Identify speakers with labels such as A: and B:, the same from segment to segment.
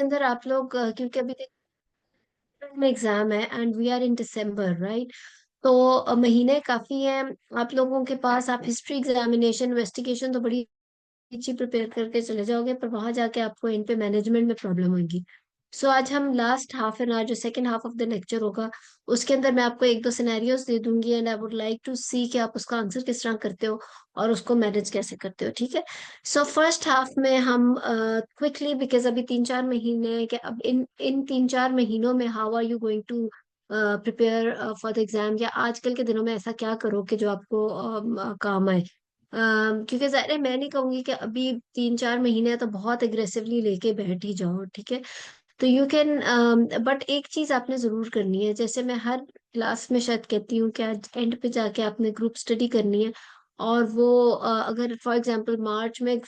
A: अंदर आप लोग क्योंकि अभी में एग्जाम है and we are in December, right? तो महीने काफी हैं आप लोगों के पास। आप हिस्ट्री एग्जामिनेशन इन्वेस्टिगेशन तो बड़ी अच्छी प्रिपेयर करके चले जाओगे, पर वहां जाके आपको इन पे मैनेजमेंट में प्रॉब्लम होगी। सो आज हम लास्ट हाफ एन आवर, जो second half of the lecture होगा, उसके अंदर मैं आपको एक दो सिनेरियोस दे दूंगी and I would like to see कि आप उसका आंसर किस तरह करते हो और उसको मैनेज कैसे करते हो, ठीक है? सो फर्स्ट हाफ में हम क्विकली, बिकॉज अभी 3-4 महीने हैं, कि अब इन इन 3-4 महीनों में how are you going to prepare for the exam, या आजकल के दिनों में ऐसा क्या करो कि जो आपको काम आए। क्योंकि जाहिर है मैं नहीं कहूंगी कि अभी 3-4 महीने हैं तो बहुत एग्रेसिवली लेके बैठ ही जाओ, ठीक है? तो यू कैन, बट एक चीज आपने जरूर करनी है, जैसे मैं हर क्लास में शायद कहती हूँ कि आज एंड पे जाके आपने ग्रुप स्टडी करनी है। और वो अगर फॉर एग्जांपल मार्च में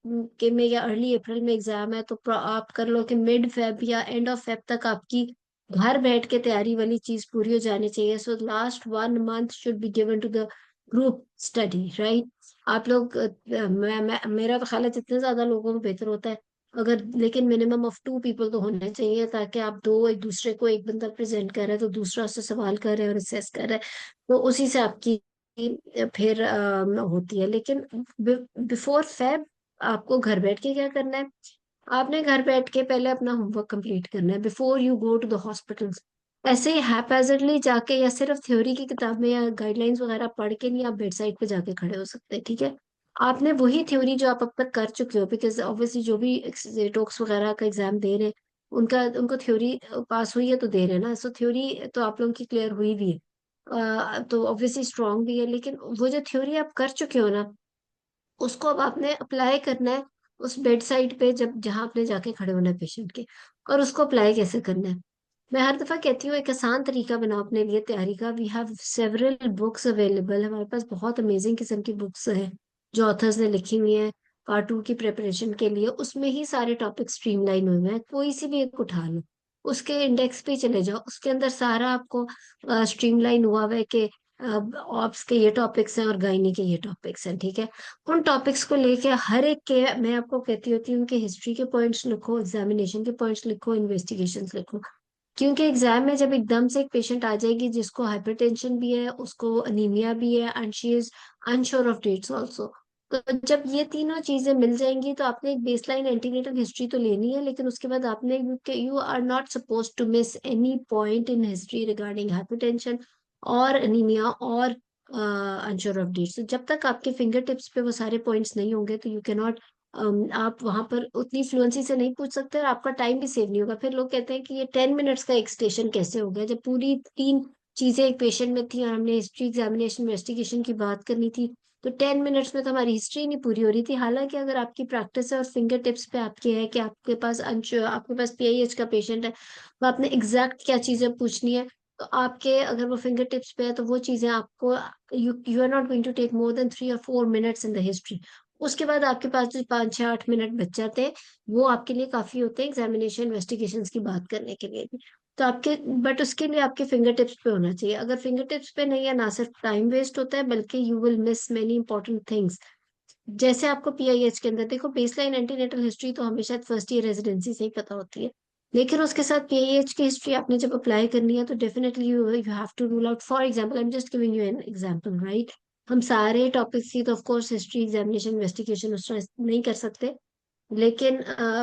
A: के में या अर्ली अप्रैल में एग्जाम है, तो आप कर लो कि मिड फेब या एंड ऑफ फेब तक आपकी घर बैठ के तैयारी वाली चीज पूरी हो जानी चाहिए। So last 1 month should be given to the group study, right? आप लोग मेरा तो ख्याल है जितने ज्यादा लोगों को बेहतर होता है, अगर, लेकिन मिनिमम ऑफ 2 पीपल तो होने चाहिए, ताकि आप दो एक दूसरे को, एक बंदा प्रेजेंट कर रहा है तो दूसरा उससे सवाल कर रहा है और असेस कर रहा है, तो उसी से आपकी फिर होती है। लेकिन बिफोर फैब आपको घर बैठ के क्या करना है? आपने घर बैठ के पहले अपना होमवर्क कंप्लीट करना है before you go to the hospital. ऐसे ही हैपेजर्डली जाके या सिर्फ थ्योरी की किताबें या गाइडलाइंस वगैरह पढ़ के नहीं आप बेड साइड पे जाके खड़े हो सकते, ठीक है? आपने वही थ्योरी जो आप अब तक कर चुके हो, बिकॉज ऑब्वियसली जो भी टोक्स वगैरह का एग्जाम दे रहे हैं, उनका उनको थ्योरी पास हुई है तो दे रहे हैं ना, सो थ्योरी तो आप लोगों की क्लियर हुई भी है। तो ऑब्वियसली स्ट्रांग भी है, लेकिन वो जो थ्योरी आप कर चुके हो ना, उसको अब आपने अप्लाई करना है उस बेड साइड पे, जब जहां आपने जाके खड़े होना है पेशेंट के। और उसको अप्लाई कैसे करना है? मैं हर दफा कहती हूँ एक आसान तरीका बनाओ अपने लिए तैयारी का। We have several books available, हमारे पास बहुत अमेजिंग किस्म की बुक्स हैं जो ऑथर्स ने लिखी हुई हैं पार्ट 2 की प्रिपरेशन के लिए। उसमें ही सारे टॉपिक स्ट्रीमलाइन हुए हैं, कोई सी भी एक उठा लो, उसके इंडेक्स पे चले जाओ, उसके अंदर सारा आपको स्ट्रीमलाइन हुआ हुआ है कि ऑप्स के ये टॉपिक्स हैं और गायनी के ये टॉपिक्स हैं, ठीक है? उन टॉपिक्स को लेके हर एक के, मैं आपको कहती होती हूँ कि हिस्ट्री के पॉइंट्स लिखो, एग्जामिनेशन के पॉइंट्स लिखो, इन्वेस्टिगेशंस लिखो। क्योंकि एग्जाम में जब एकदम से एक पेशेंट आ जाएगी जिसको हाइपरटेंशन भी है, उसको अनीमिया भी है and she is unsure of dates also, तो जब ये तीनों चीजें मिल जाएंगी तो आपने एक बेसलाइन एंटीनेटल हिस्ट्री तो लेनी है, लेकिन उसके बाद आपने, you are not suppose to miss any point in history regarding hypertension और अनीमिया और अनश्योर ऑफ डेट्स। तो जब तक आपके फिंगर टिप्स पे वो सारे पॉइंट्स नहीं होंगे तो यू कैन नॉट, आप वहां पर उतनी फ्लुएंसी से नहीं पूछ सकते और आपका टाइम भी सेव नहीं होगा। फिर लोग कहते हैं कि ये 10 मिनट्स का एक स्टेशन कैसे हो गया, जब पूरी तीन चीजें एक पेशेंट में थी और हमने हिस्ट्री एग्जामिनेशन इन्वेस्टिगेशन की बात करनी थी, तो 10 मिनट्स में तो हमारी हिस्ट्री नहीं पूरी हो रही थी। हालांकि अगर आपकी प्रैक्टिस है और फिंगर टिप्स पे आपके है कि आपके पास अंश, आपके पास पीआईएच का पेशेंट है, तो आपने एग्जैक्ट क्या चीजें पूछनी है, तो आपके अगर वो फिंगर टिप्स पे है तो वो चीजें आपको, you are not going to take more than 3 और 4 मिनट्स इन द हिस्ट्री। उसके बाद आपके पास जो 5-6-8 मिनट बच जाते हैं, वो आपके लिए काफी होते हैं एग्जामिनेशन इन्वेस्टिगेशन की बात करने के लिए भी। तो आपके, बट उसके लिए आपके फिंगर टिप्स पे होना चाहिए। अगर फिंगर टिप्स पे नहीं है, ना सिर्फ टाइम वेस्ट होता है बल्कि you will miss many important things. जैसे आपको पीआईएच के अंदर देखो, बेसलाइन एंटीनेटल हिस्ट्री तो हमेशा फर्स्ट ईयर रेजिडेंसी से ही पता होती है, लेकिन उसके साथ पीआईएच की हिस्ट्री आपने जब अप्लाई करनी है तो definitely you you have to rule out. For example, I am just giving you an example, right? हम सारे टॉपिक्स की तो of course history examination investigation उस तरह नहीं कर सकते, लेकिन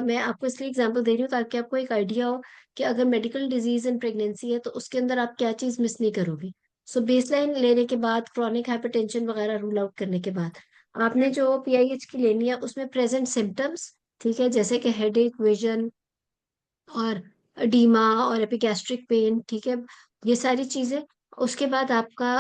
A: मैं आपको इसलिए एग्जांपल दे रही हूँ ताकि आपको एक आइडिया हो कि अगर मेडिकल डिजीज एंड प्रेगनेंसी है तो उसके अंदर आप क्या चीज मिस नहीं करोगे। सो बेसलाइन लेने के बाद, क्रॉनिक हाइपरटेंशन वगैरह रूल आउट करने के बाद, आपने जो पीआईएच की लेनी है उसमें प्रेजेंट सिम्टम्स, ठीक है, जैसे कि हेडेक, विजन और एडीमा और एपिगैस्ट्रिक पेन, ठीक है, ये सारी चीजें। उसके बाद आपका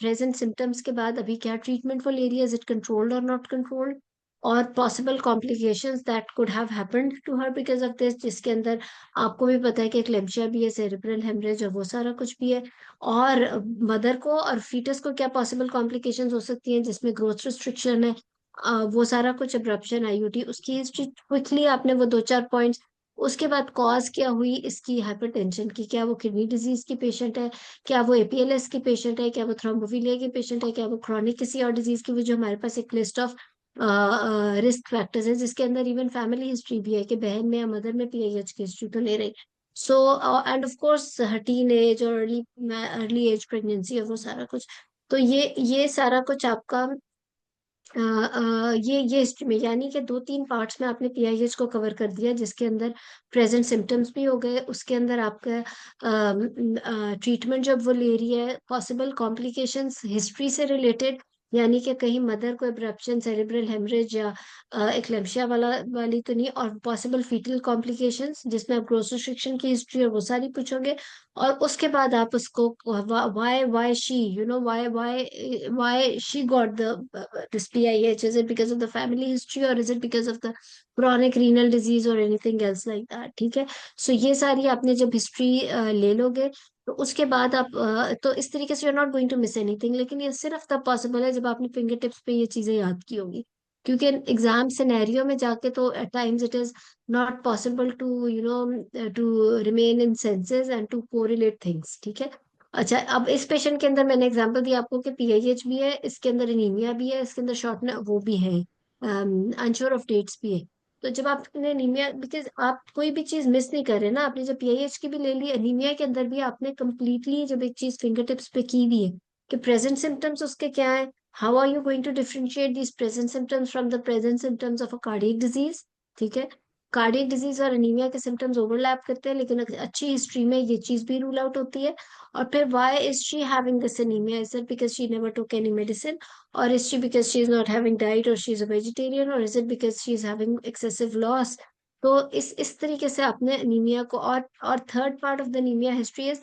A: प्रेजेंट सिम्टम्स के बाद अभी क्या treatment for area, is it controlled और नॉट कंट्रोल्ड, और possible complications that could have happened to her because of this, जिसके अंदर आपको भी पता है कि एक्लेम्शिया भी है, सेरेब्रल हेमरेज और वो सारा कुछ भी है। और मदर को और फीटस को क्या पॉसिबल कॉम्प्लिकेशंस हो सकती हैं, जिसमें ग्रोथ रिस्ट्रिक्शन है, वो सारा कुछ, अब्रप्शन, आईयूटी, उसकी हिस्ट्री क्विकली आपने वो 2-4 पॉइंट्स। उसके बाद कॉज क्या हुई इसकी हाइपरटेंशन की, क्या वो किडनी डिजीज की पेशेंट है, क्या वो एपीएलएस की पेशेंट है, क्या वो थ्रोम्बोफिलिया की पेशेंट है, क्या वो क्रॉनिक किसी और डिजीज की, वो जो हमारे पास एक लिस्ट ऑफ रिस्क फैक्टर्स है, जिसके अंदर इवन फैमिली हिस्ट्री भी है कि बहन में या मदर में पीआईएच की हिस्ट्री तो नहीं रही। So end of course teen age और अर्ली एज प्रेगनेंसी और वो सारा कुछ। तो ये सारा कुछ आपका ये हिस्ट्री में, यानी कि 2-3 पार्ट्स में आपने पीआईएच को कवर कर दिया, जिसके अंदर प्रेजेंट सिम्टम्स भी हो गए, उसके अंदर आपका ट्रीटमेंट जब वो ले रही है, पॉसिबल कॉम्प्लिकेशंस हिस्ट्री से रिलेटेड, यानी कि कहीं मदर को एब्रप्शन, सेरेब्रल हेमरेज या एक्लेम्पशिया वाली तो नहीं, और पॉसिबल फीटल कॉम्प्लिकेशंस जिसमें आप ग्रोथ रिस्ट्रिक्शन की हिस्ट्री और वो सारी पूछोगे। और उसके बाद आप उसको why she you know why she got the this PIH, is it because of the family history or is it because of the chronic renal disease or anything else like that? ठीक है। सो ये सारी आपने जब history ले लोगे, तो उसके बाद आप तो इस तरीके से you are not going to miss anything. लेकिन ये सिर्फ तब पॉसिबल है जब आपने फिंगर टिप्स पे ये चीजें याद की होगी, क्योंकि एग्जाम सिनेरियो में जाके तो at times it is not possible to to remain in senses and to correlate things. ठीक है। अच्छा, अब इस पेशेंट के अंदर मैंने एग्जांपल दिया आपको कि पीआईएच भी है, इसके अंदर एनीमिया भी है, इसके अंदर शॉर्ट वो भी है, अनश्योर ऑफ डेट्स भी है। तो जब आपने एनीमिया, बिकॉज आप कोई भी चीज मिस नहीं कर रहे ना, आपने जब पीआईएच की भी ले ली, एनीमिया के अंदर भी आपने कंप्लीटली जब एक चीज फिंगर टिप्स पे की भी है कि प्रेजेंट सिम्टम्स उसके क्या है, how are you going to differentiate these present symptoms from the present symptoms of a cardiac disease. ठीक है। कार्डियक डिजीज और एनीमिया के सिम्टम्स ओवरलैप करते हैं, लेकिन अच्छी हिस्ट्री में ये चीज भी रूल आउट होती है। और फिर why is she having this anemia? Is it because she never took any medicine, or is she because she is not having diet, or she is a vegetarian, or is it because she is having excessive loss? तो इस तरीके से आपने anaemia को, और third part of the anaemia history is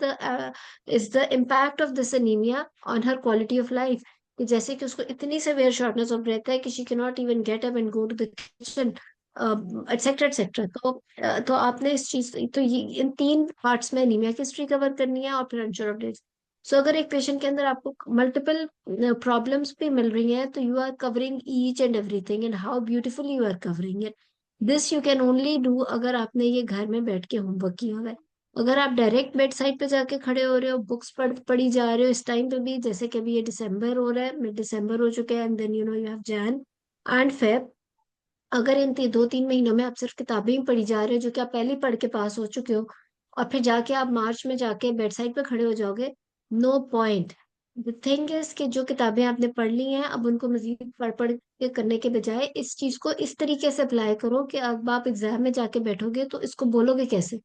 A: the impact of this anaemia on her quality of life. कि जैसे कि उसको इतनी सेवियर शॉर्टनेस ऑफ ब्रेथ है कि she can not even get up and go to the kitchen, etcetera etcetera. तो आपने इस चीज, तो ये इन 3 पार्ट्स में एनीमिया की हिस्ट्री कवर करनी है, और फिर अनश्योर ऑफ डेट्स। सो अगर एक पेशेंट के अंदर आपको मल्टीपल प्रॉब्लम्स भी मिल रही हैं, तो you are covering each and everything, and how beautifully you are covering it. This you can only do अगर आपने ये घर में बैठ के होमवर्क किया हुआ है। अगर आप डायरेक्ट बेड साइड पे जाके खड़े हो रहे हो, बुक्स पढ़ी जा रहे हो इस टाइम पे भी, जैसे कि अभी ये दिसंबर हो रहा है, मिड दिसंबर हो चुके हैं, and then you have Jan and Feb. अगर इन 2-3 महीनों में आप सिर्फ किताबें ही पढ़ी जा रहे हो, जो कि आप पहले ही पढ़ के पास हो चुके हो, और फिर जाके आप मार्च में जाके बेड साइड पे खड़े हो जाओगे, no point. The thing is कि जो किताबें आपने पढ़ ली हैं, अब उनको मजीद पढ़ पढ़ के करने के बजाय इस चीज को इस तरीके से अप्लाई करो कि अब आप एग्जाम में जाके बैठोगे तो इसको बोलोगे कैसे।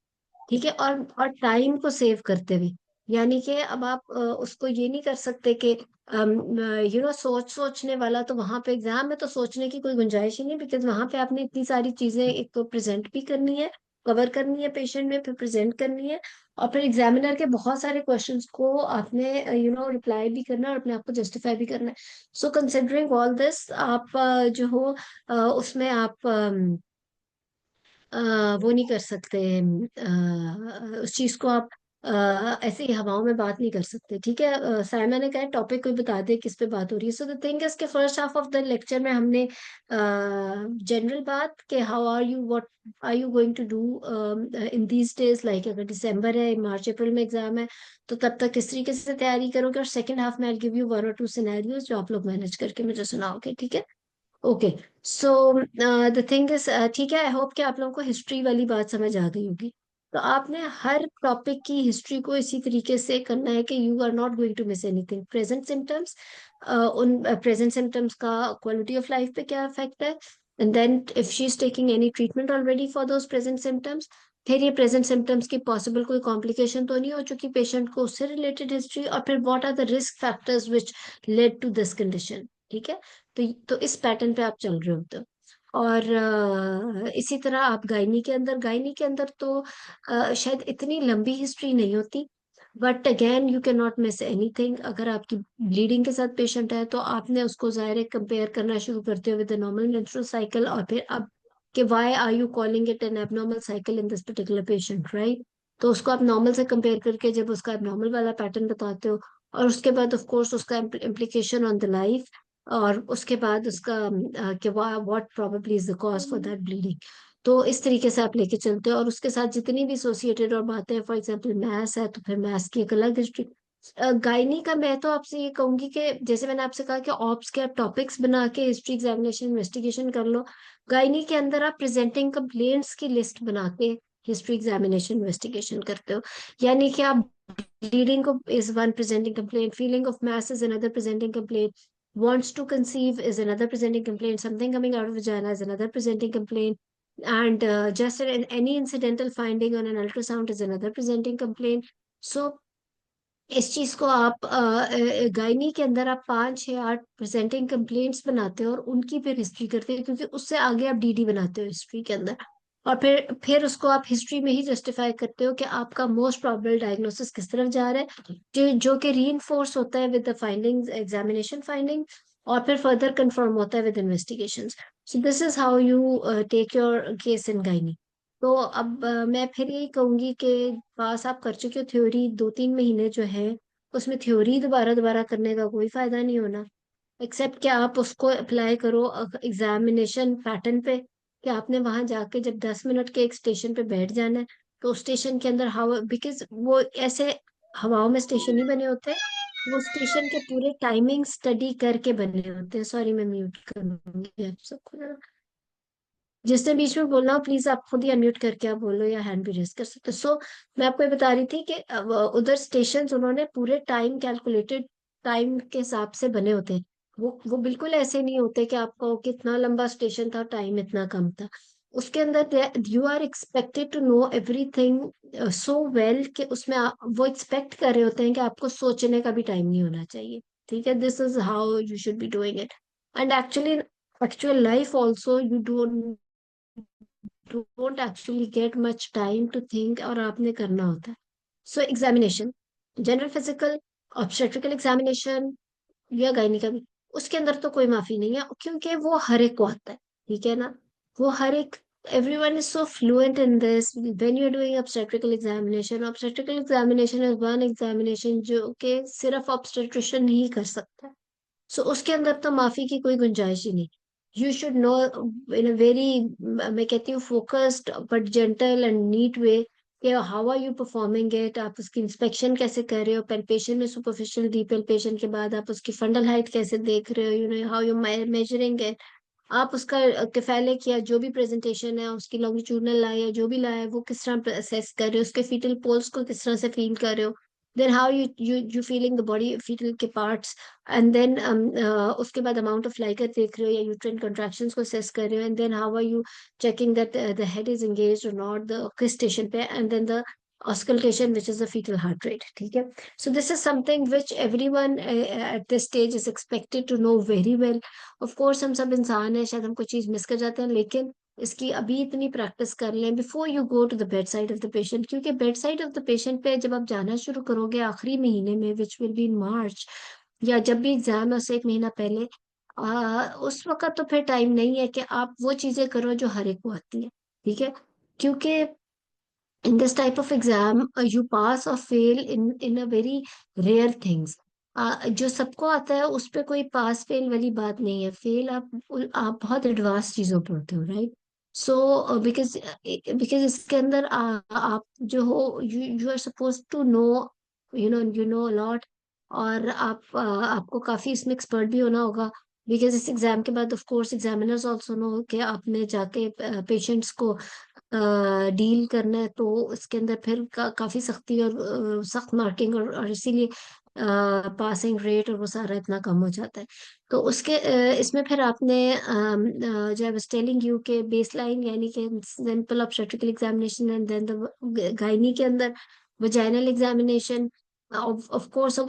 A: ठीक है। और टाइम को सेव करते हुए, यानी कि अब आप उसको ये नहीं कर सकते कि सोचने वाला, तो वहां पे एग्जाम में तो सोचने की कोई गुंजाइश ही नहीं, बिकॉज वहां पे आपने इतनी सारी चीजें एक तो प्रेजेंट भी करनी है, कवर करनी है पेशेंट में, फिर प्रेजेंट करनी है, और फिर एग्जामिनर के बहुत सारे क्वेश्चंस को आपने रिप्लाई भी करना है और अपने आप को जस्टिफाई भी करना है। सो कंसिडरिंग ऑल दिस, आप जो हो उसमें आप वो नहीं कर सकते, उस चीज को आप ऐसे ही हवाओं में बात नहीं कर सकते। ठीक है। साइमन ने कहा टॉपिक कोई बता दे किस पे बात हो रही है। सो द थिंग इज के first half of the lecture में हमने जनरल बात के how are you, what are you going to do in these days, like अगर दिसंबर है, मार्च अप्रैल में एग्जाम है, तो तब तक किस तरीके से तैयारी करोगे। और सेकंड हाफ में I give you 1 or 2 scenarios जो आप लोग मैनेज करके मुझे सुनाओगे। ठीक है। Okay. So the thing is, ठीक है, आई होप कि आप लोगों को हिस्ट्री वाली बात समझ आ गई होगी। तो आपने हर टॉपिक की हिस्ट्री को इसी तरीके से करना है कि you are not going to miss anything. Present symptoms, उन प्रेजेंट सिम्टम्स का क्वालिटी ऑफ लाइफ पे क्या इफेक्ट है, and then if she is taking any treatment already for those present symptoms, फिर ये प्रेजेंट सिम्टम्स की पॉसिबल कोई complication तो नहीं हो चुकी पेशेंट को, उससे रिलेटेड हिस्ट्री, और फिर what are the risk factors which led to this condition. ठीक है। तो इस पैटर्न पे आप चल रहे होते हो। और इसी तरह आप गायनी के अंदर तो शायद इतनी लंबी हिस्ट्री नहीं होती, but again you can not miss anything. अगर आपकी ब्लीडिंग के साथ पेशेंट है, तो आपने उसको ज़ाहिर है कंपेयर करना शुरू करते हो with the normal menstrual cycle, और फिर अब कि why are you calling it an abnormal cycle in this particular patient, right. तो उसको आप नॉर्मल से कंपेयर करके जब उसका एबनॉर्मल वाला पैटर्न बताते हो, और उसके बाद ऑफ कोर्स उसका इम्प्लीकेशन ऑन द लाइफ, और उसके बाद उसका कि what probably is the cause for that bleeding. तो इस तरीके से आप लेके चलते हो, और उसके साथ जितनी भी एसोसिएटेड और बातें हैं, फॉर एग्जांपल मैथ्स है तो फिर मैथ्स की एक अलग हिस्ट्री। गायनी का मैं तो आपसे ये कहूंगी कि जैसे मैंने आपसे कहा कि ऑप्स के आप टॉपिक्स बना के हिस्ट्री एग्जामिनेशन इन्वेस्टिगेशन कर लो। गायनी के अंदर आप प्रेजेंटिंग कंप्लेंट्स की लिस्ट बना के हिस्ट्री एग्जामिनेशन इन्वेस्टिगेशन करते हो। यानी कि आप bleeding is one presenting complaint, feeling of mass is another presenting complaint, wants to conceive is another presenting complaint, something coming out of vagina is another presenting complaint, and just any incidental finding on an ultrasound is another presenting complaint. So इस चीज को आप gynae के अंदर आप 5 या 8 presenting complaints बनाते हो और उनकी फिर हिस्ट्री करते हैं, क्योंकि उससे आगे आप डीडी बनाते हो हिस्ट्री के अंदर। और फिर उसको आप हिस्ट्री में ही जस्टिफाई करते हो कि आपका मोस्ट प्रोबेबल डायग्नोसिस किस तरफ जा रहा है, जो कि रीइंफोर्स होता है with the findings, examination finding, और फिर फर्दर कंफर्म होता है with investigations. So this is how you take your case in gynae. तो अब मैं फिर यही कहूंगी कि पास आप कर चुके हो थ्योरी, 2-3 महीने जो है उसमें थ्योरी दोबारा दोबारा करने का कोई फायदा नहीं होना, एक्सेप्ट कि आप उसको अप्लाई करो एग्जामिनेशन पैटर्न पे, कि आपने वहां जाके जब 10 मिनट के एक स्टेशन पे बैठ जाना है, तो उस स्टेशन के अंदर हवा, बिकॉज वो ऐसे हवाओं में स्टेशन नहीं बने होते, वो स्टेशन के पूरे टाइमिंग स्टडी करके बने होते हैं। सॉरी, मैं म्यूट करूंगी आप सबको जरा। जिसने बीच में बोलना हो प्लीज आप खुद ही अनम्यूट करके आप बोलो या हैंड भी रेज कर सकते हो। सो मैं आपको ये बता रही थी कि उधर स्टेशन उन्होंने पूरे टाइम कैलकुलेटेड टाइम के हिसाब से बने होते हैं। वो बिल्कुल ऐसे नहीं होते कि आपको कितना लंबा स्टेशन था, टाइम इतना कम था। उसके अंदर you are expected to know everything so well कि उसमें वो एक्सपेक्ट कर रहे होते हैं कि आपको सोचने का भी टाइम नहीं होना चाहिए। ठीक है, this is how you should be doing it. And actually actual life also you don't actually get much time to think, और आपने करना होता है। So examination, general physical, obstetrical examination या गायनी का भी, उसके अंदर तो कोई माफी नहीं है, क्योंकि वो हर एक को आता है। ठीक है ना, वो हर एक, everyone is so fluent in this when you're doing obstetrical examination. Obstetrical examination is one examination जो कि सिर्फ obstetrician ही कर सकता है। सो उसके अंदर तो माफी की कोई गुंजाइश ही नहीं। You should know in a very, मैं कहती हूँ focused but gentle and neat way, कि how are you performing it, आप उसकी इंस्पेक्शन कैसे कर रहे हो, पेल्पेशन में सुपरफिशियल डीप पेल्पेशन के बाद आप उसकी फंडल हाइट कैसे देख रहे हो, you know how you measuring it, आप उसका किफाले किया जो भी प्रेजेंटेशन है, उसकी लॉन्गिट्यूडनल लाए या जो भी लाया है, वो किस तरह असेस कर रहे हो, उसके फीटल पोल्स को किस तरह से फील कर रहे हो, then how you feeling the body fetal के पार्ट्स, एंड देन उसके बाद अमाउंट ऑफ लाइकर देख रहे हो या यूट्राइन कंट्रैक्शंस को असेस कर रहे हो, and then how are you checking that the head is engaged और नॉट, द किस स्टेशन पे, and then the auscultation which is the fetal heart rate. ठीक है, so this is something which everyone at this stage is expected to know very well. Of course हम सब इंसान है, शायद हम कोई चीज मिस कर जाते हैं, लेकिन इसकी अभी इतनी प्रैक्टिस कर लें before you go to the bed side of the patient, क्योंकि bed side of the patient पे जब आप जाना शुरू करोगे आखिरी महीने में, विच विल बी इन मार्च, या जब भी एग्जाम है उससे एक महीना पहले, उस वक्त तो फिर टाइम नहीं है कि आप वो चीजें करो जो हर एक को आती है। ठीक है, क्योंकि in this type of exam you pass or fail in a very rare things। जो सबको आता है उस पे कोई पास फेल वाली बात नहीं है। फेल आप बहुत एडवांस चीजों पे होते हो, राइट। सो बिकॉज बिकॉज इसके अंदर आप जो हो, you are suppose to know, you know a lot, और आपको काफी इसमें एक्सपर्ट भी होना होगा, बिकॉज इस एग्जाम के बाद of course examiners also know कि आपने जाके पेशेंट्स को डील करना है, तो इसके अंदर फिर काफी सख्ती और सख्त मार्किंग, और इसीलिए पासिंग रेट और वो सारा इतना कम हो जाता है। तो उसके इसमें फिर आपने जो आई वाज टेलिंग यू के बेस लाइन, यानी कि simple obstetrical examination, and then the gynae के अंदर vaginal examination, of course a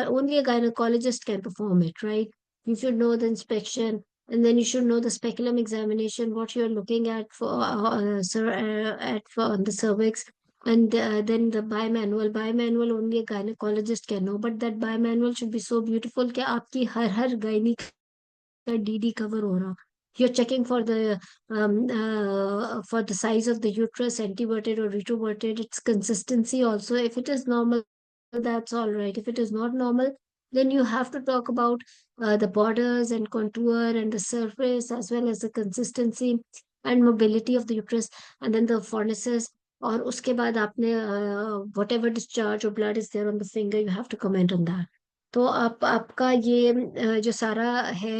A: only a gynecologist can perform it, right? You should know the inspection, and then you should know the speculum examination, what you're looking at for at for on the cervix, and then the bimanual only a gynecologist can know, but that bimanual should be so beautiful कि आपकी हर gynae का DD cover हो रहा, you're checking for the size of the uterus, anteverted or retroverted, its consistency also. If it is normal, that's all right. If it is not normal, then you have to talk about the borders and contour and the surface, as well as the consistency and mobility of the uterus, and then the fornices, और उसके बाद आपने whatever discharge और blood is there on the finger, you have to comment on that. तो आप आपका ये जो सारा है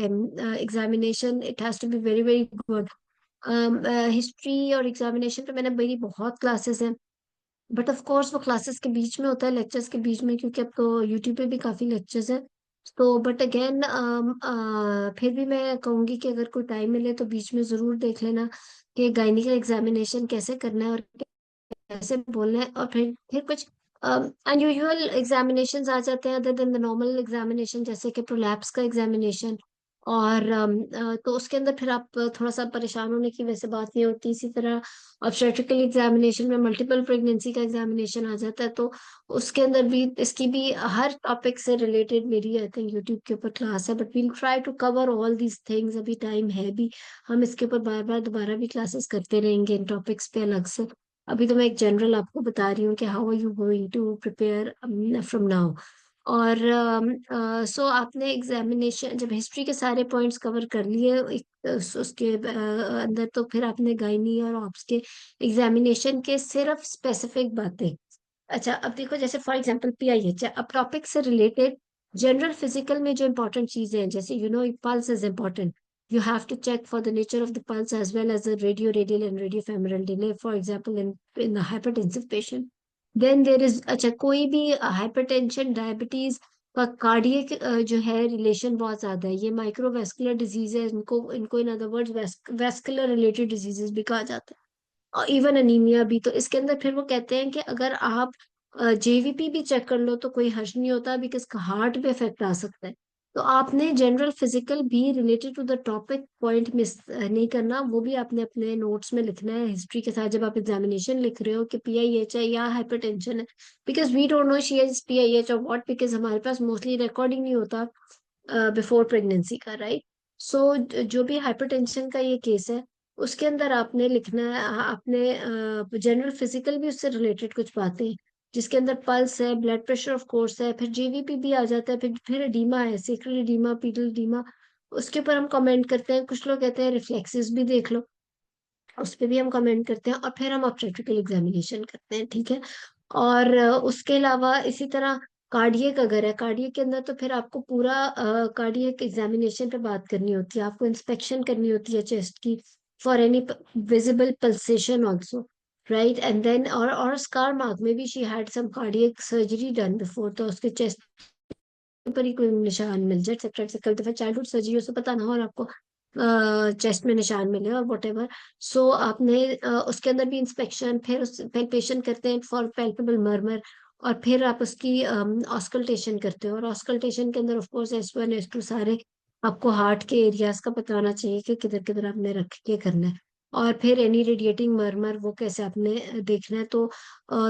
A: examination, it has to be very very good. History और एग्जामिनेशन पे मैंने मेरी बहुत क्लासेस हैं, बट ऑफ कोर्स वो क्लासेस के बीच में होता है, लेक्चर्स के बीच में, क्योंकि अब तो यूट्यूब पे भी काफी लेक्चर्स हैं। तो बट अगेन फिर भी मैं कहूंगी कि अगर कोई टाइम मिले तो बीच में जरूर देख लेना कि गायनी का एग्जामिनेशन कैसे करना है और कैसे बोलना है। और फिर कुछ अनयूजुअल एग्जामिनेशंस आ जाते हैं other than the normal examination, जैसे कि प्रोलैप्स का एग्जामिनेशन। और तो उसके अंदर फिर आप थोड़ा सा परेशान होने की वैसे बात नहीं होती। इसी तरह ऑब्स्टेट्रिकल एग्जामिनेशन में मल्टीपल प्रेगनेंसी का एग्जामिनेशन आ जाता है, तो उसके अंदर भी इसकी भी हर टॉपिक से रिलेटेड मेरी आई थिंक यूट्यूब के ऊपर क्लास है, but we'll try to cover all these things. अभी टाइम है भी, हम इसके ऊपर बार बार दोबारा भी क्लासेस करते रहेंगे इन टॉपिक्स पे अलग से। अभी तो मैं एक जनरल आपको बता रही हूँ कि how are you going to prepare from now. और सो आपने एग्जामिनेशन जब हिस्ट्री के सारे पॉइंट्स कवर कर लिए उसके अंदर, तो फिर आपने गायनी और ऑप्स के एग्जामिनेशन के सिर्फ स्पेसिफिक बातें। अच्छा, अब देखो जैसे फॉर एग्जांपल पीआईएच, अब टॉपिक से रिलेटेड जनरल फिजिकल में जो इंपॉर्टेंट चीजें हैं, जैसे pulse is important, you have to check for the nature of the pulse as well as the radial and radiofemoral delay, for example in the hypertensive patient। then there is, अच्छा कोई भी hypertension diabetes का cardiac जो है relation बहुत ज्यादा है। ये माइक्रोवेस्कुलर डिजीज है, इनको इनको in other words vascular related diseases भी कहा जाता है, और इवन अनीमिया भी। तो इसके अंदर फिर वो कहते हैं कि अगर आप जेवीपी भी चेक कर लो तो कोई हर्ज नहीं होता, बिकॉज हार्ट पे इफेक्ट आ सकता है। तो आपने जनरल फिजिकल भी related to the topic point miss नहीं करना, वो भी आपने अपने नोट्स में लिखना है हिस्ट्री के साथ जब आप एग्जामिनेशन लिख रहे हो कि पीआईएच है या हाइपरटेंशन है। Because we don't know she is PIH और व्हाट, बिकॉज हमारे पास मोस्टली रिकॉर्डिंग नहीं होता बिफोर प्रेगनेंसी का, राइट। सो जो भी हाइपरटेंशन का ये केस है, उसके अंदर आपने लिखना है आपने जनरल फिजिकल भी उससे रिलेटेड कुछ बातें, जिसके अंदर पल्स है, ब्लड प्रेशर ऑफ कोर्स है, फिर जेवीपी भी आ जाता है, फिर एडीमा है, सेक्रल एडीमा, पीडल एडीमा, उसके ऊपर हम कमेंट करते हैं। कुछ लोग कहते हैं रिफ्लेक्सेस भी देख लो, उस पे भी हम कमेंट करते हैं। और फिर हम ऑब्स्टेट्रिकल एग्जामिनेशन करते हैं, ठीक है। और उसके अलावा इसी तरह कार्डियक अगर है, कार्डियक के अंदर तो फिर आपको पूरा कार्डियक एग्जामिनेशन पे बात करनी होती है, आपको इंस्पेक्शन करनी होती है चेस्ट की for any visible pulsation also, right. And then और स्कार मार्क में भी she had some cardiac surgery done before, तो उसके चेस्ट पर ही कोई निशान मिल जाए एक्सेट्रा एक्सेट्रा, कई दफा चाइल्डहुड सर्जरी से पता ना हो और आपको चेस्ट में निशान मिले और वट एवर। सो आपने उसके अंदर भी इंस्पेक्शन, फिर पेशेंट करते हैं फॉर पैल्पेबल मर्मर, और फिर आप उसकी ऑस्कल्टेशन करते हो। और ऑस्कल्टेशन के अंदर ऑफ कोर्स S1 S2 सारे आपको हार्ट के एरियाज का पता होना चाहिए कि किधर किधर आपने रख के करना है। और फिर एनी रेडिएटिंग मर्मर वो कैसे आपने देखना है। तो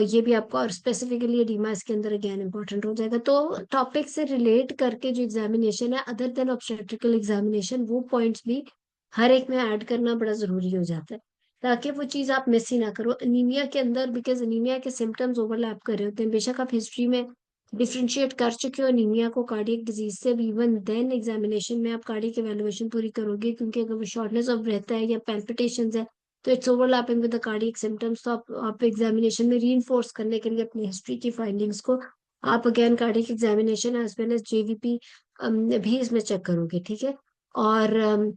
A: ये भी आपको, और स्पेसिफिकली एडीमा इसके अंदर अगेन इंपॉर्टेंट हो जाएगा। तो टॉपिक से रिलेट करके जो एग्जामिनेशन है अदर देन ऑब्स्टेट्रिकल एग्जामिनेशन, वो पॉइंट्स भी हर एक में ऐड करना बड़ा जरूरी हो जाता है, ताकि वो चीज आप मिस ही ना करो अनीमिया के अंदर, बिकॉज अनीमिया के सिम्टम्स ओवरलैप कर रहे होते हैं। बेशक आप हिस्ट्री में डिफ्रेंशिएट कर चुके हो अनीमिया को कार्डियक डिजीज से भी, इवन देन एग्जामिनेशन में आप कार्डियक एवेलुएशन पूरी करोगे, क्योंकि अगर वो शॉर्टनेस ऑफ ब्रेथ है या पैल्पिटेशन है तो it's overlapping with the cardiac symptoms. तो आप एग्जामिनेशन में री करने के लिए अपनी हिस्ट्री की फाइंडिंग्स को आप again cardiac examination as well as JVP भी इसमें चेक करोगे, ठीक है। और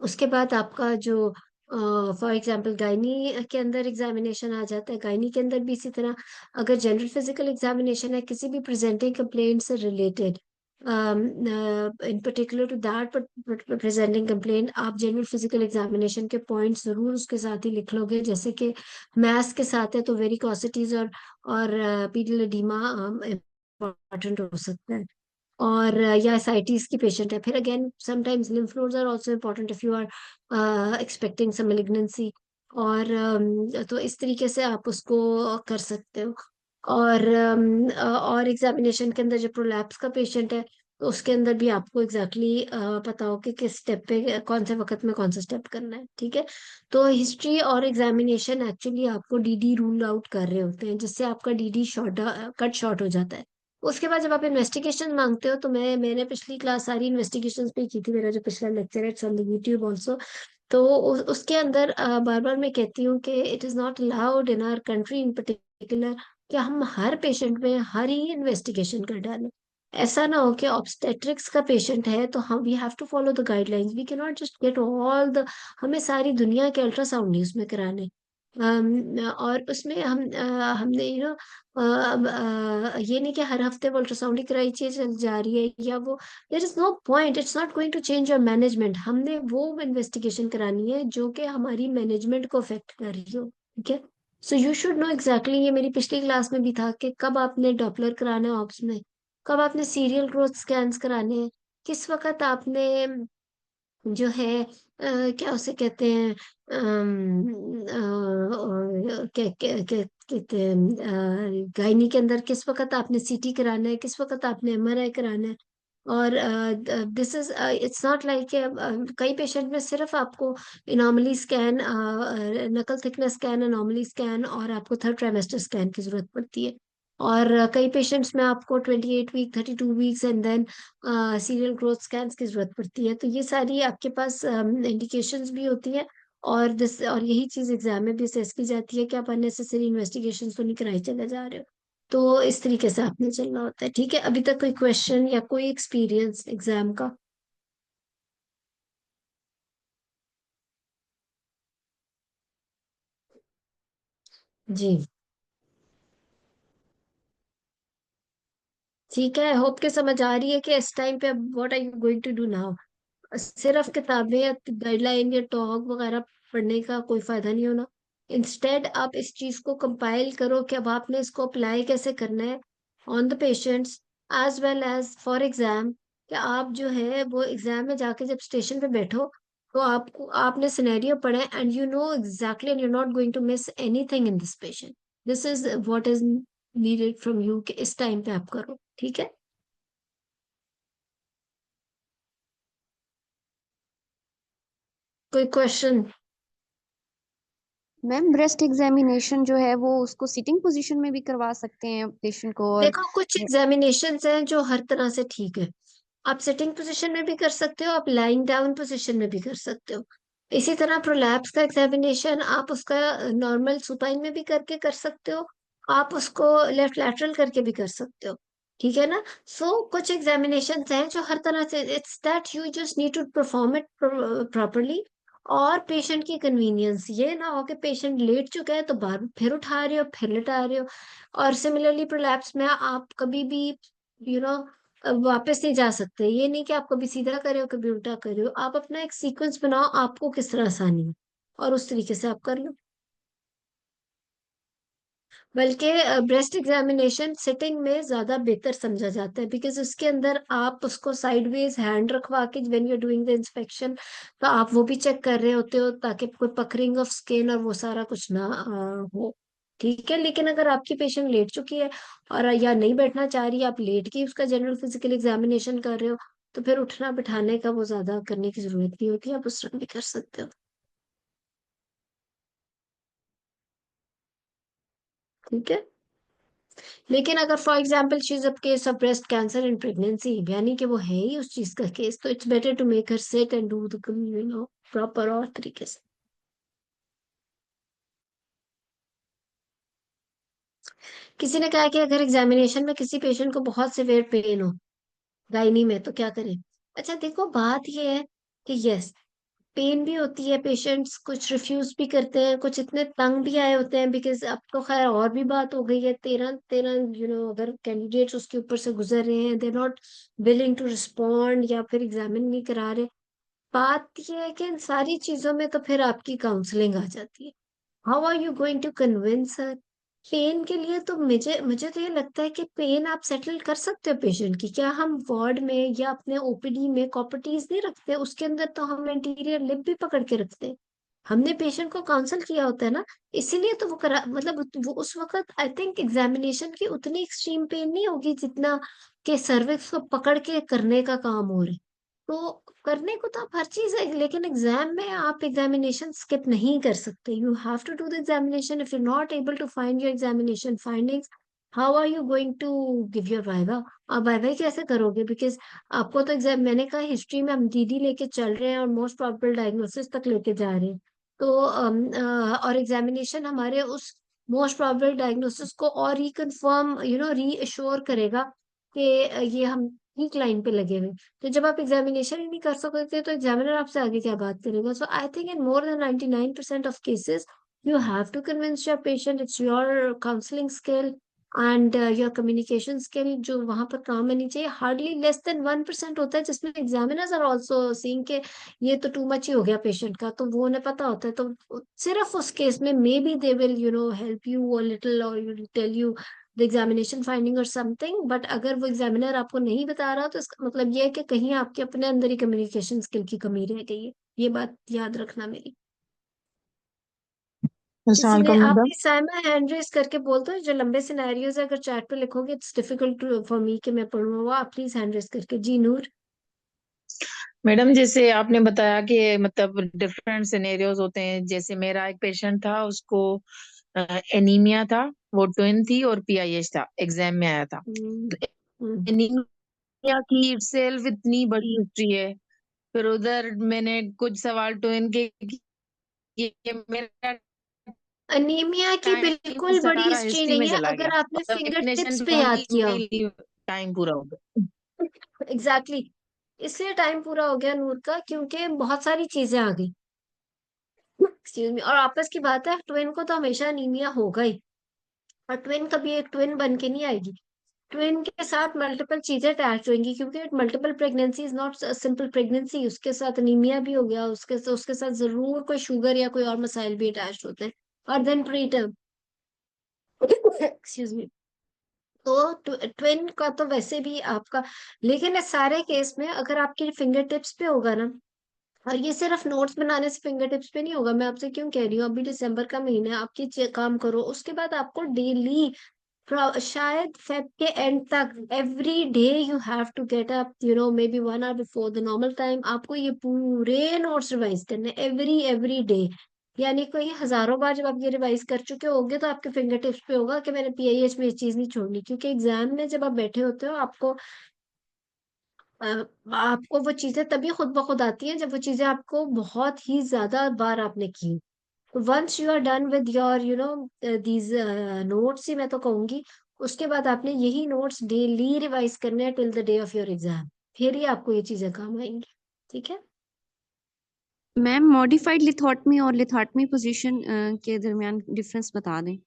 A: उसके बाद आपका जो फॉर एग्जांपल गायनी के अंदर एग्जामिनेशन आ जाता है, गायनी के अंदर भी इसी तरह अगर जनरल फिजिकल एग्जामिनेशन है किसी भी प्रेजेंटिंग कंप्लेंट से related, in particular to that presenting complaint, आप जनरल फिजिकल एग्जामिनेशन के पॉइंट्स जरूर उसके साथ ही लिख लोगे। जैसे कि मैथ्स के साथ है तो वेरिकोसिटीज और पीडियल एडीमा इम्पोर्टेंट हो सकता है। और या एसाइटिस की पेशेंट है, फिर again sometimes lymph nodes are also important if you are expecting some malignancy। और तो इस तरीके से आप उसको कर सकते हो। और एग्जामिनेशन के अंदर जब प्रोलैप्स का पेशेंट है तो उसके अंदर भी आपको एग्जैक्टली पता हो कि किस स्टेप पे कौन से वक्त में कौन सा स्टेप करना है, ठीक है। तो हिस्ट्री और एग्जामिनेशन एक्चुअली आपको डीडी रूल आउट कर रहे होते हैं, जिससे आपका डीडी कट शॉर्ट हो जाता है। उसके बाद जब आप इन्वेस्टिगेशन मांगते हो, तो मैंने पिछली क्लास सारी इन्वेस्टिगेशंस पे की थी, मेरा जो पिछला लेक्चर है it's on the YouTube also. तो उसके अंदर बार बार मैं कहती हूँ कि it is not allowed in our country in particular कि हम हर पेशेंट में हर ही इन्वेस्टिगेशन कर डालें। ऐसा ना हो कि ऑब्स्टेट्रिक्स का पेशेंट है तो हम we have to follow the guidelines, we can not just get all the, हमें सारी दुनिया के अल्ट्रासाउंड नहीं उसमें कराने। और उसमें हमने ये नहीं कि हर हफ्ते वो अल्ट्रासाउंड ही कराई चीज जा रही है या वो, there is no point, it's not going to change your management. हमने वो इन्वेस्टिगेशन करानी है जो कि हमारी मैनेजमेंट को अफेक्ट कर रही हो, ठीक है। So you should know exactly, ये मेरी पिछली क्लास में भी था कि कब आपने डॉपलर कराना है ऑप्स में, कब आपने सीरियल ग्रोथ स्कैन्स कराने हैं, किस वक्त आपने जो है क्या उसे कहते हैं, क्या क्या क्या कहते हैं, गायनी के अंदर किस वक्त आपने सीटी कराना है, किस वक्त आपने एमआरआई कराना है। और this is it's not like, कई पेशेंट में सिर्फ आपको एनॉमली स्कैन, नकल थिकनेस स्कैन, एनॉमली स्कैन और आपको थर्ड ट्राइमेस्टर स्कैन की जरूरत पड़ती है। और कई पेशेंट्स में आपको 28 week, 32 weeks and then serial growth scans की जरूरत पड़ती है। तो ये सारी आपके पास इंडिकेशंस भी होती है। और दिस, और यही चीज एग्जाम में भी असेस की जाती है कि आप अननेसेसरी इन्वेस्टिगेशन तो नहीं कराई चले जा रहे हो। तो इस तरीके से आपने चलना होता है, ठीक है। अभी तक कोई क्वेश्चन या कोई एक्सपीरियंस एग्जाम का? जी, ठीक है। होप के समझ आ रही है कि इस टाइम पे अब what are you going to do now. सिर्फ किताबें या गाइडलाइन या टॉक वगैरह पढ़ने का कोई फायदा नहीं होना। इंस्टेड आप इस चीज को कंपाइल करो कि अब आपने इसको अप्लाई कैसे करना है on the patients as well as for exam. कि आप जो है वो एग्जाम में जाके जब स्टेशन पे बैठो तो आपको, आपने सिनेरियो पढ़ा है and you know exactly and you not going to miss anything in this patient. This is what is needed from you कि इस टाइम पे आप करो, ठीक है। कोई क्वेश्चन?
B: मैम ब्रेस्ट एग्जामिनेशन जो है वो उसको सिटिंग पोजीशन में भी करवा सकते हैं पेशेंट को? और
A: देखो, कुछ एग्जामिनेशन हैं जो हर तरह से ठीक है। आप सिटिंग पोजीशन में भी कर सकते हो, आप लाइंग डाउन पोजीशन में भी कर सकते हो। इसी तरह प्रोलैप्स का एग्जामिनेशन आप उसका नॉर्मल सुपाइन में भी करके कर सकते हो, आप उसको लेफ्ट लैटरल करके भी कर सकते हो, ठीक है ना। सो कुछ एग्जामिनेशन हैं जो हर तरह से, it's that you just need to perform it properly. और पेशेंट की कन्वीनियंस, ये ना हो कि पेशेंट लेट चुका है तो बार फिर उठा रहे हो फिर लिटा रहे हो। और सिमिलरली प्रोलैप्स में आप कभी भी यू नो वापस नहीं जा सकते। ये नहीं कि आप कभी सीधा करे हो कभी उल्टा करे हो, आप अपना एक सीक्वेंस बनाओ आपको किस तरह आसानी हो और उस तरीके से आप कर लो। बल्कि ब्रेस्ट एग्जामिनेशन सिटिंग में ज्यादा बेहतर समझा जाता है बिकॉज उसके अंदर आप उसको साइडवेज हैंड रखवा के when you are doing the inspection तो आप वो भी चेक कर रहे होते हो ताकि कोई पकड़िंग ऑफ स्किन और वो सारा कुछ ना हो, ठीक है। लेकिन अगर आपकी पेशेंट लेट चुकी है और या नहीं बैठना चाह रही है, आप लेट के उसका जनरल फिजिकल एग्जामिनेशन कर रहे हो, तो फिर उठना बिठाने का वो ज्यादा करने की जरूरत नहीं होती, आप उस तरह भी कर सकते हो, ठीक है। लेकिन अगर for example she is a case of breast cancer in pregnancy, यानी कि वो है ही उस चीज का केस, तो it's better to make her sit and do the proper और तरीके से। किसी ने कहा कि अगर एग्जामिनेशन में किसी पेशेंट को बहुत सिवियर पेन हो गायनी में तो क्या करें। अच्छा देखो, बात ये है कि यस, पेन भी होती है, पेशेंट्स कुछ रिफ्यूज भी करते हैं, कुछ इतने तंग भी आए होते हैं बिकॉज अब तो खैर और भी बात हो गई है, 13 13 अगर कैंडिडेट्स उसके ऊपर से गुजर रहे हैं, they not willing to respond या फिर एग्जामिन नहीं करा रहे। बात ये है कि इन सारी चीजों में तो फिर आपकी काउंसलिंग आ जाती है। How are you going to convince her. Pain के लिए तो मुझे मुझे तो ये लगता है कि पेन आप सेटल कर सकते हो पेशेंट की। क्या हम वार्ड में या अपने ओपीडी में कॉपर्टीज नहीं रखते, उसके अंदर तो हम इंटीरियर लिप भी पकड़ के रखते हैं। हमने पेशेंट को काउंसल किया होता है ना, इसीलिए तो वो करा, मतलब वो उस वक्त आई थिंक एग्जामिनेशन की उतनी एक्सट्रीम पेन नहीं होगी जितना कि सर्विक्स को पकड़ के करने का काम हो रहा है। तो करने को तो आप हर चीज है, लेकिन एग्जाम में आप एग्जामिनेशन स्किप नहीं कर सकते। You have to do the examination, if you not able to find your examination findings how are you going to give your viva? आप वाइवा कैसे करोगे? बिकॉज आपको तो एग्जाम, मैंने कहा हिस्ट्री में हम डीडी लेके चल रहे हैं और मोस्ट प्रोबेबल डायग्नोसिस तक लेके जा रहे हैं। तो और एग्जामिनेशन हमारे उस मोस्ट प्रोबेबल डायग्नोसिस को और रिकन्फर्म रीअश्योर करेगा कि ये हम ठीक लाइन पे लगे हुए। तो जब आप एग्जामिनेशन ही नहीं कर सकते तो एग्जामिनर आपसे आगे क्या बात करेगा? So I think in more than 99% of cases you have to convince your patient. It's your counseling skill and your communication skill जो वहां पर काम आनी चाहिए। हार्डली लेस देन 1% होता है जिसमें एग्जामिनर्स आर ऑल्सो सीइंग के ये तो टू मच ही हो गया पेशेंट का, तो वो उन्हें पता होता है। तो सिर्फ उस केस में maybe they will help you a little और tell you the examination finding और समथिंग। बट अगर वो एग्जामिनर आपको नहीं बता रहा तो इसका मतलब ये है कि कहीं आपके अपने अंदर ही कम्युनिकेशन स्किल की कमी रह गई है। ये बात याद रखना मेरी।
C: अस्सलाम
A: किसी ने,
C: वालेकुम
A: आप
C: madam.
A: Please Saima hand raise करके बोल दो। जो लंबे सिनेरियोज है अगर चैट पे लिखोगे इट्स डिफिकल्ट फॉर मी कि मैं पढ़ूँ। वो आप प्लीज हैंड रेज करके। जी नूर।
C: मैडम जैसे आपने बताया कि मतलब डिफरेंट सिनेरियोज होते हैं, जैसे मेरा एक पेशेंट था, उसको एनीमिया था, वो ट्विन थी और पीआईएच था, एग्जाम में आया था।
A: हम्म। हम्म।
C: एनीमिया की इटसेल्फ इतनी बड़ी हिस्ट्री है। फिर उधर मैंने कुछ सवाल ट्विन के किए, मेरा
A: अनीमिया की
C: टाइम
A: बिल्कुल बड़ी
C: सारा
A: हिस्ट्री
C: हिस्ट्री में
A: नहीं है
C: चला
A: अगर
C: गया
A: आपने
C: और
A: फिंगर टिप्स
C: डेफिनेशन
A: पे
C: पहुंची,
A: याद किया।
C: वही टाइम पूरा हो गया।
A: Exactly exactly। इसलिए टाइम पूरा हो गया नूर का क्योंकि बहुत सारी चीजें आ गई। Excuse me. और आपस की बात है, ट्विन को तो हमेशा अनीमिया होगा ही। और ट्विन कभी एक ट्विन बन के नहीं आएगी। ट्विन के साथ मल्टीपल चीजें अटैच होंगी क्योंकि multiple pregnancy is not simple pregnancy. उसके साथ अनीमिया भी हो गया, उसके साथ जरूर कोई शुगर या कोई और मसाइल भी अटैच होते हैं। और देन प्रीटर्म, एक्सक्यूज मी। तो ट्विन का तो वैसे भी आपका, लेकिन इस सारे केस में अगर आपकी फिंगर टिप्स पे होगा ना, और ये सिर्फ नोट्स बनाने से फिंगर टिप्स पे नहीं होगा। मैं आपसे क्यों कह रही हूँ, अभी दिसंबर का महीना है, आपकी काम करो। उसके बाद आपको डेली, शायद फेब के एंड तक, every day you have to get up maybe 1 hour before the normal time. आपको ये पूरे नोट्स रिवाइज करने एवरी डे। यानी कोई हजारों बार जब आप ये रिवाइज कर चुके होगे तो आपके फिंगर टिप्स पे होगा कि मैंने पीआईएच में ये चीज नहीं छोड़नी। क्योंकि एग्जाम में जब आप बैठे होते हो अ, आपको वो चीजें तभी खुद ब खुद आती हैं जब वो चीजें आपको बहुत ही ज्यादा बार आपने की। Once you are done with your these notes ही मैं तो कहूंगी, उसके बाद आपने यही नोट्स डेली रिवाइज करने हैं till the day of your exam. फिर ही आपको ये चीजें काम आएंगी। ठीक है।
B: मैम मॉडिफाइड लिथोटमी और लिथोटमी पोजीशन के दरमियान डिफरेंस बता दें।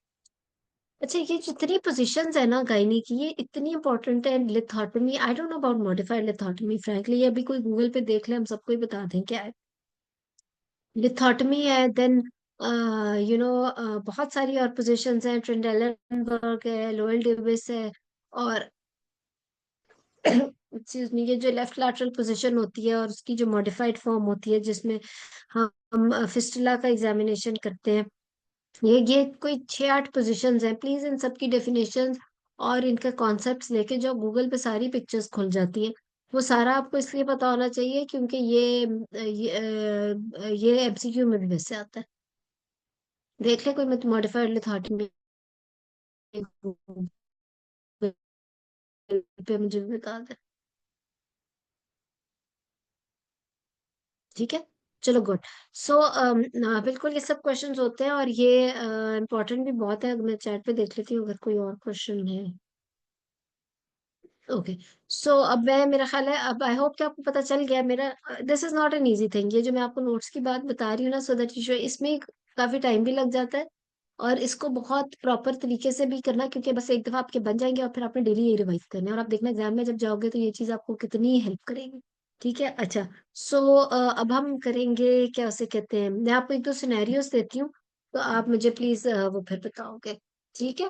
A: अच्छा, ये जितनी पोजीशंस है ना गायनी की, ये इतनी इंपॉर्टेंट है। Lithotomy, I don't know about modified lithotomy frankly. ये अभी कोई गूगल पे देख ले, हम सबको ही बता दें क्या है। लिथोटमी है, देन बहुत सारी और पोजीशंस हैं। ट्रिंडेलेनबर्ग है, लोएल डेविस है। और एक्सक्यूज मी, ये जो लेफ्ट लैटरल पोजीशन होती है और उसकी जो मॉडिफाइड फॉर्म होती है जिसमें हम फिस्टुला का एग्जामिनेशन करते हैं। ये कोई 6-8 पोजीशंस हैं। प्लीज इन सब की डेफिनेशंस और इनके कॉन्सेप्ट्स लेके जो गूगल पे सारी पिक्चर्स खुल जाती है। वो सारा आपको इसलिए पता होना चाहिए क्योंकि ये एमसीक्यू में भी वैसे आता है। देख ले कोई मॉडिफाइड लिथोटमी में, पे मुझे भी बता दे। ठीक है, चलो गुड। सो बिल्कुल ये सब क्वेश्चंस होते हैं और ये इम्पोर्टेंट भी बहुत है। मैं चैट पे देख लेती हूँ अगर कोई और क्वेश्चन है। ओके। सो अब मैं, मेरा ख्याल है अब आई होप कि आपको पता चल गया मेरा। This is not an easy thing. ये जो मैं आपको नोट्स की बात बता रही हूँ ना, सो दैट यू, इसमें काफी टाइम भी लग जाता है। और इसको बहुत प्रॉपर तरीके से भी करना क्योंकि बस एक दफा आपके बन जाएंगे और फिर आपने डेली यही रिवाइज करना है। और आप देखना एग्जाम में जब जाओगे तो ये चीज आपको कितनी हेल्प करेगी। ठीक है, अच्छा। सो अब हम करेंगे क्या उसे कहते हैं, मैं आपको एक दो सिनेरियोस देती हूँ तो आप मुझे प्लीज वो फिर बताओगे। ठीक है,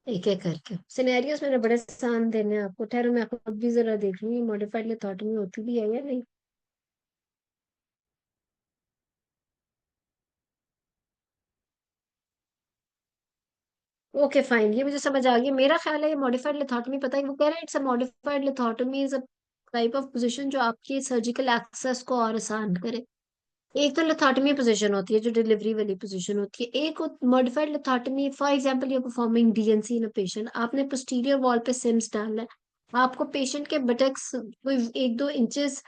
A: एक एक करके सिनेरियोस मैंने बड़े आसान देने हैं आपको। ठहरो, मैं खुद भी जरा देख लूंगी मॉडिफाइड मेथड में होती भी है या नहीं। ओके फाइन, ये मुझे समझ आ गया। मेरा ख्याल है ये मॉडिफाइड लिथोटमी, पता है वो कह रहे हैं it's a modified lithotomy is a type of position जो आपकी सर्जिकल एक्सेस को और आसान करे। एक तो लिथोटमी पोजीशन होती है जो डिलीवरी वाली पोजीशन होती है, एक modified lithotomy. For example you performing D and C in a patient, आपने पोस्टीरियर वॉल पे सिम्स डालना है, आपको पेशेंट के बटक्स कोई 1-2 inches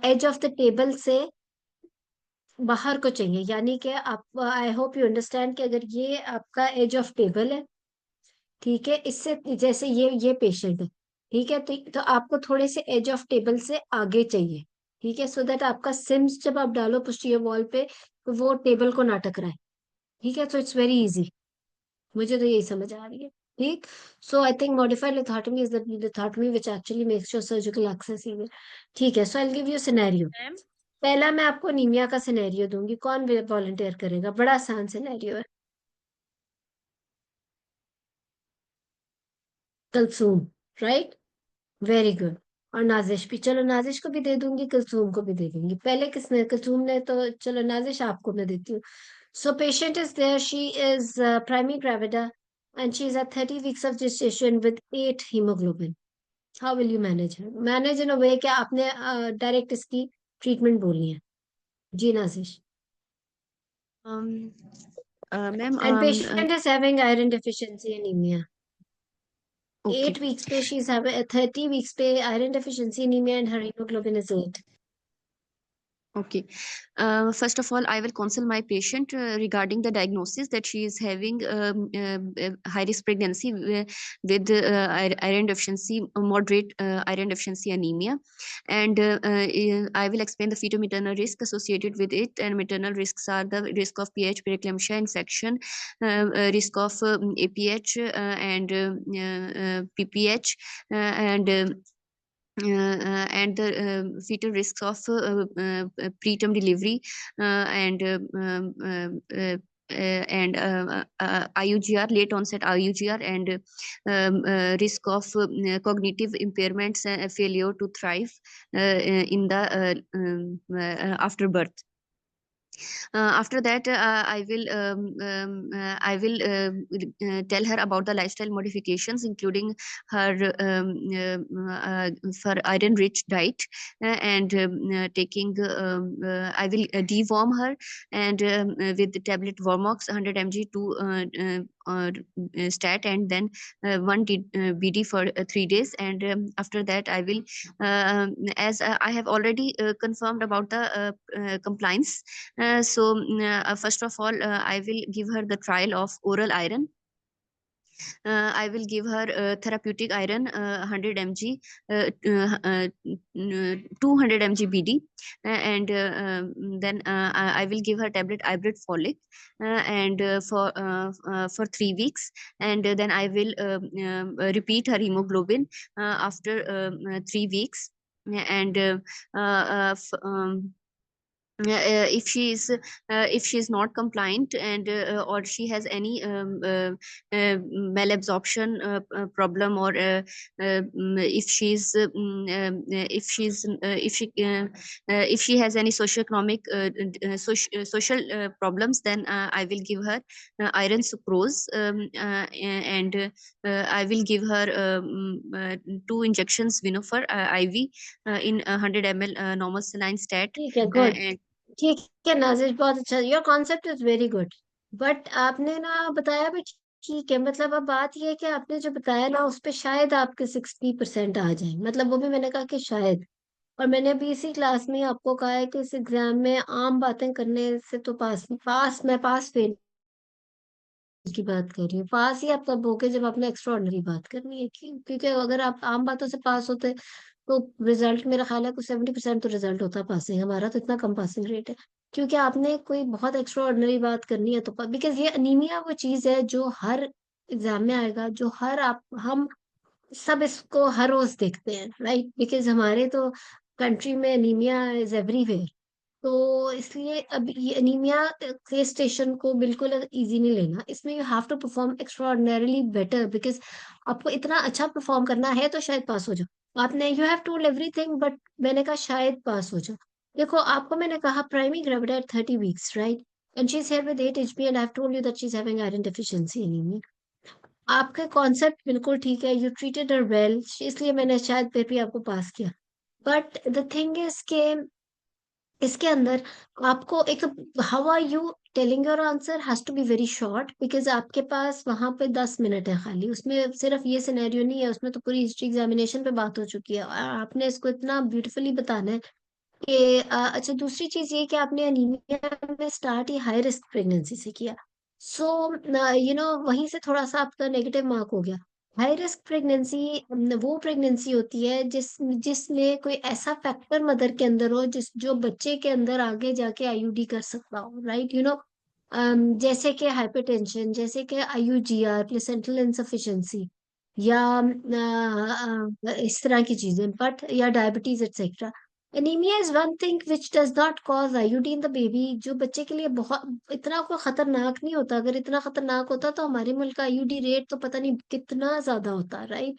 A: edge of the table से बाहर को चाहिए, यानी कि आप, आई होप यू अंडरस्टैंड कि अगर ये आपका एज ऑफ टेबल है, ठीक है, इससे जैसे ये पेशेंट है, ठीक है, तो आपको थोड़े से एज ऑफ टेबल से आगे चाहिए, ठीक है, सो दैट आपका सिम्स जब आप डालो पोस्टीरियर वॉल पे तो वो टेबल को ना टकराए, ठीक है, तो इट्स वेरी इजी। मुझे तो यही समझ आ रही है। ठीक। So I think modified lithotomy is the lithotomy which actually makes your surgical access easy. ठीक है, so I will give you scenario.
B: Ma'am
A: पहला मैं आपको नीमिया का सिनेरियो दूंगी, कौन वॉलंटियर करेगा? बड़ा आसान सिनेरियो है। Kulsoom, right, very good. और नाजिश भी, चलो नाजिश को भी दे दूंगी, कलसूम को भी दे दूंगी। पहले किसने? कलसूम ने, तो चलो नाजिश आपको मैं देती हूँ। So patient is there, she is primary gravida and she's at 30 weeks of gestation with 8 hemoglobin. How will you manage her? Manage in a way कि आपने डायरेक्ट इसकी ट्रीटमेंट बोलनी है। जी Nazish.
B: Ma'am
A: and patient is having iron deficiency anaemia.
B: Okay
A: 8 weeks पे she is having, 30 weeks पे iron deficiency anaemia and her haemoglobin is 8।
B: Okay. First of all, I will counsel my patient regarding the diagnosis that she is having high risk pregnancy with iron deficiency, moderate iron deficiency anemia. And I will explain the fetal-maternal risk associated with it. And maternal risks are the risk of PH, preeclampsia, infection, risk of APH and PPH, and the fetal risks of preterm delivery and IUGR, late onset IUGR, and risk of cognitive impairments, failure to thrive in the after birth. After that, I will tell her about the lifestyle modifications, including her for iron-rich diet and taking. I will deworm her and with the tablet Vormox 100 mg to stat, and then 1 BD for 3 days, and after that I will, as I have already confirmed about the compliance. First of all, I will give her the trial of oral iron. I will give her therapeutic iron 100 mg, 200 mg BD, and then I will give her tablet Ibrid folic, and for 3 weeks, and then I will repeat her hemoglobin after 3 weeks, and if she is not compliant, and or she has any malabsorption problem, or if she has any socioeconomic social problems, then I will give her iron sucrose, and I will give her 2 injections Venofer IV in 100 ml normal saline stat.
A: ठीक है, good.
B: And
A: ठीक है नाजिश, बहुत अच्छा, your concept is very good. But आपने ना बताया भी ठीक है, मतलब अब बात ये है कि आपने जो बताया ना उस पे शायद आपके 60% आ जाए, मतलब वो भी मैंने कहा कि शायद। और मैंने अभी इसी क्लास में आपको कहा है कि इस एग्जाम में आम बातें करने से तो पास पास मैं पास फेल की बात कर रही हूँ। पास ही आप तब होगे जब आपने एक्स्ट्रा ऑर्डिनरी बात करनी है, क्योंकि अगर आप आम बातों से पास होते तो रिजल्ट, मेरा ख्याल है कुछ 70% तो रिजल्ट होता पासिंग, हमारा तो इतना कम पासिंग रेट है। क्योंकि आपने कोई बहुत एक्स्ट्रा ऑर्डिनरी बात करनी है तो, बिकॉज ये अनीमिया वो चीज है जो हर एग्जाम में आएगा, जो हर आप हम सब इसको हर रोज देखते हैं, राइट, बिकॉज हमारे तो कंट्री में अनीमिया इज एवरीवेयर। तो इसलिए अब ये अनीमिया के स्टेशन को बिल्कुल इजी नहीं लेना, इसमें you have to perform extraordinarily better, because आपको इतना अच्छा परफॉर्म करना है तो शायद पास हो जाओ। आपने, you have told everything, but मैंने कहा शायद पास हो जाओ। देखो आपको मैंने कहा primary gravida at 30 weeks, right, and she is here with 8 HP and I have told you that she is having iron deficiency anaemia. आपका कॉन्सेप्ट बिल्कुल ठीक है, यू ट्रीटेड हर वेल, इसलिए मैंने शायद फिर भी आपको पास किया। बट द थिंग इज के इसके अंदर आपको एक, how are you telling your answer has to be very short, because आपके पास वहां पे 10 मिनट है खाली, उसमें सिर्फ ये सिनेरियो नहीं है, उसमें तो पूरी हिस्ट्री एग्जामिनेशन पे बात हो चुकी है, और आपने इसको इतना ब्यूटीफुली बताना है कि अच्छा, दूसरी चीज ये कि आपने अनीमिया में स्टार्ट ही हाई रिस्क प्रेगनेंसी से किया, सो वहीं से थोड़ा सा आपका नेगेटिव मार्क हो गया। हाई रिस्क प्रेगनेंसी वो प्रेगनेंसी होती है जिसमें कोई ऐसा फैक्टर मदर के अंदर हो जो बच्चे के अंदर आगे जाके आईयूडी कर सकता हो, राइट, जैसे कि हाइपरटेंशन, जैसे कि आईयूजीआर, प्लेसेंटल इनसफिशिएंसी, या इस तरह की चीजें, बट या diabetes etcetera. Anaemia is one thing which does not cause IUD in the baby, जो बच्चे के लिए बहुत इतना कोई खतरनाक नहीं होता। अगर इतना खतरनाक होता तो हमारे मुल्क का आईयूडी रेट तो पता नहीं कितना ज्यादा होता, राइट।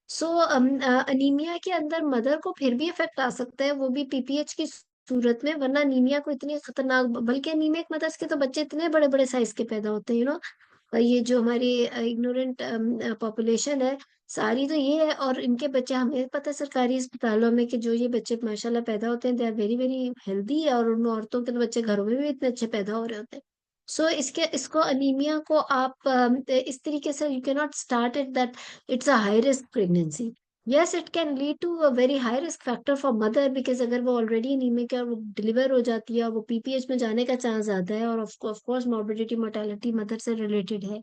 A: सो अनीमिया के अंदर मदर को फिर भी इफेक्ट आ सकता है, वो भी पीपीएच की सूरत में, वरना अनीमिया को इतनी खतरनाक, बल्कि अनीमिक मदर्स के तो बच्चे इतने बड़े बड़े साइज के पैदा होते हैं, ये जो हमारी इग्नोरेंट पॉपुलेशन है सारी, तो ये है। और इनके बच्चे, हमें पता है सरकारी अस्पतालों में कि जो ये बच्चे माशाल्लाह पैदा होते हैं, they are very very healthy, और उन औरतों के तो बच्चे घरों में भी इतने अच्छे पैदा हो रहे होते हैं। सो इसको अनीमिया को आप इस तरीके से, you can not start it that it's a high risk pregnancy. Yes, it can lead to a very high risk factor for mother, because अगर वो ऑलरेडी एनीमिक है और वो डिलीवर हो जाती है, और वो पीपीएच में जाने का चांस ज्यादा है, और of course morbidity mortality mother से रिलेटेड है।